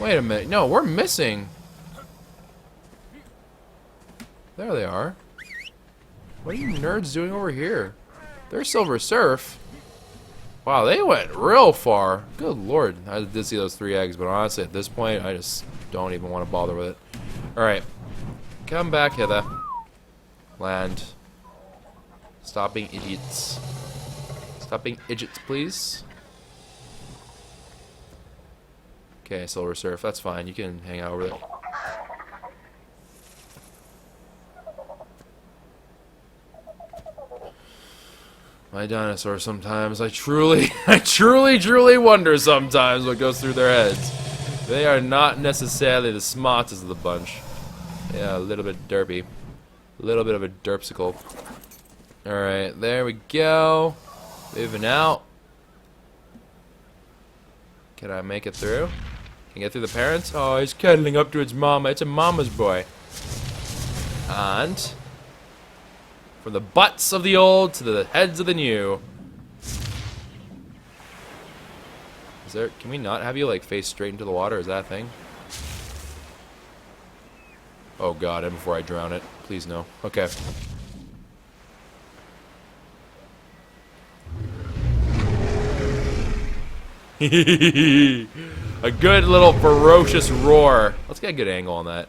[SPEAKER 1] Wait a minute. No, we're missing. There they are. What are you nerds doing over here? They're Silver Surf. Wow, they went real far. Good lord. I did see those 3 eggs, but honestly, at this point, I just don't even want to bother with it. Alright. Come back hither. Land. Stop being idiots. Stop being idiots, please. Okay, Silver Surf, that's fine. You can hang out over there. My dinosaurs sometimes, I truly wonder sometimes what goes through their heads. They are not necessarily the smartest of the bunch. Yeah, a little bit derpy. A little bit of a derpsicle. Alright, there we go. Moving out. Can I make it through? Can I get through the parents? Oh, he's cuddling up to his mama. It's a mama's boy. And from the butts of the old to the heads of the new. Is there? Can we not have you like face straight into the water? Is that a thing? Oh god, and before I drown it. Please no. Okay. A good little ferocious roar. Let's get a good angle on that.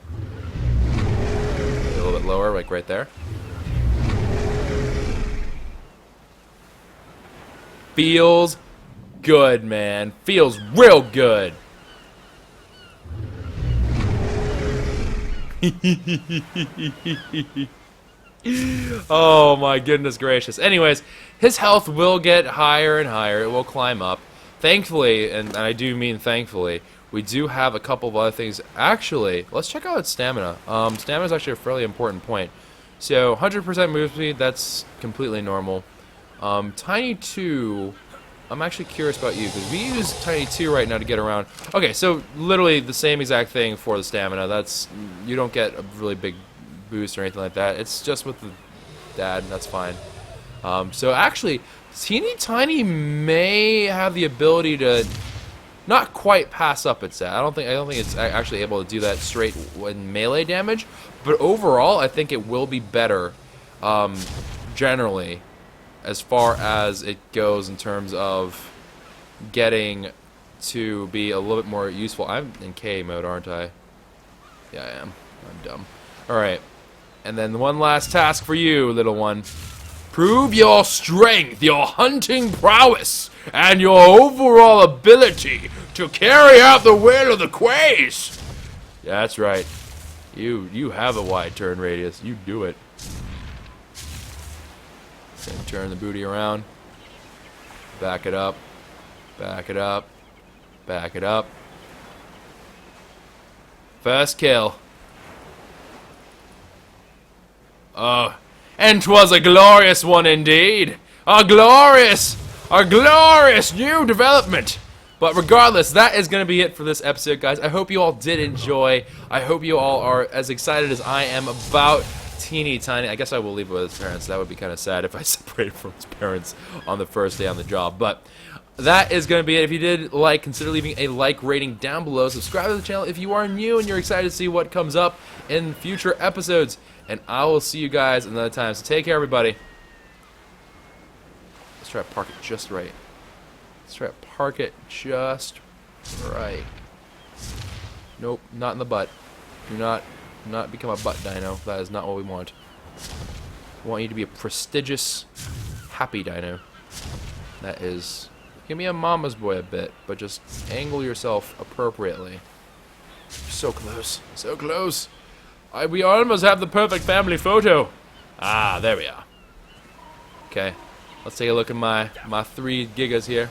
[SPEAKER 1] A little bit lower, like right there. Feels good, man. Feels real good. Oh my goodness gracious. Anyways, his health will get higher and higher. It will climb up. Thankfully, and I do mean thankfully, we do have a couple of other things. Actually, let's check out its stamina. Stamina is actually a fairly important point. So, 100% move speed, that's completely normal. Tiny 2, I'm actually curious about you, because we use Tiny 2 right now to get around. Okay, so literally the same exact thing for the stamina. That's, you don't get a really big boost or anything like that. It's just with the dad, and that's fine. So actually, Teeny Tiny may have the ability to not quite pass up its stat. I don't think it's actually able to do that straight in melee damage, but overall, I think it will be better, generally, as far as it goes in terms of getting to be a little bit more useful. I'm in K mode, aren't I? Yeah, I am. I'm dumb. Alright. And then one last task for you, little one. Prove your strength, your hunting prowess, and your overall ability to carry out the will of the Kwehs. Yeah, that's right. You have a wide turn radius. You do it. And turn the booty around. Back it up. Back it up. Back it up. First kill. Oh, and 'twas a glorious one indeed. A glorious new development. But regardless, that is going to be it for this episode, guys. I hope you all did enjoy. I hope you all are as excited as I am about teeny tiny. I guess I will leave it with his parents. That would be kind of sad if I separated from his parents on the first day on the job. But that is going to be it. If you did like, consider leaving a like rating down below. Subscribe to the channel if you are new and you're excited to see what comes up in future episodes. And I will see you guys another time. So take care, everybody. Let's try to park it just right. Let's try to park it just right. Nope, not in the butt. Do not become a butt dino. That is not what we want. We want you to be a prestigious, happy dino. That is... Give me a mama's boy a bit, but just angle yourself appropriately. So close. So close. We almost have the perfect family photo. Ah, there we are. Okay. Let's take a look at my 3 gigas here.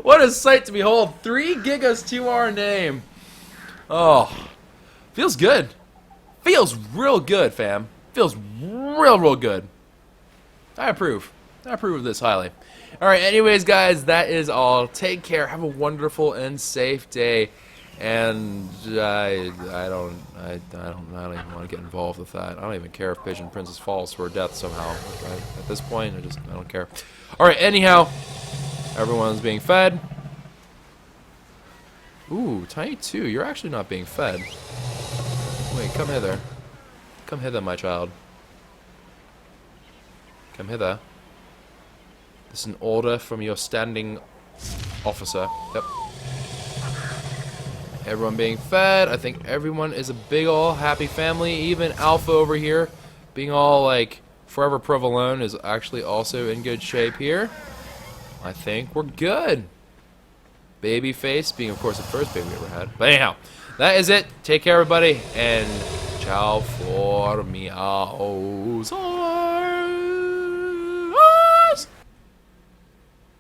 [SPEAKER 1] What a sight to behold. 3 gigas to our name. Oh. Feels good. Feels real good, fam. Feels real good. I approve. I approve of this highly. Alright, anyways, guys, that is all. Take care. Have a wonderful and safe day. And I don't even want to get involved with that. I don't even care if Pigeon Princess falls to her death somehow. At this point, I don't care. Alright, anyhow, everyone's being fed. Ooh, Tiny 2, you're actually not being fed. Wait, come hither. Come hither, my child. Come hither. This is an order from your standing officer. Yep. Everyone being fed. I think everyone is a big ol' happy family. Even Alpha over here, being all like forever provolone, is actually also in good shape here. I think we're good. Babyface being, of course, the first baby we ever had. But anyhow, that is it. Take care, everybody, and ciao for meows.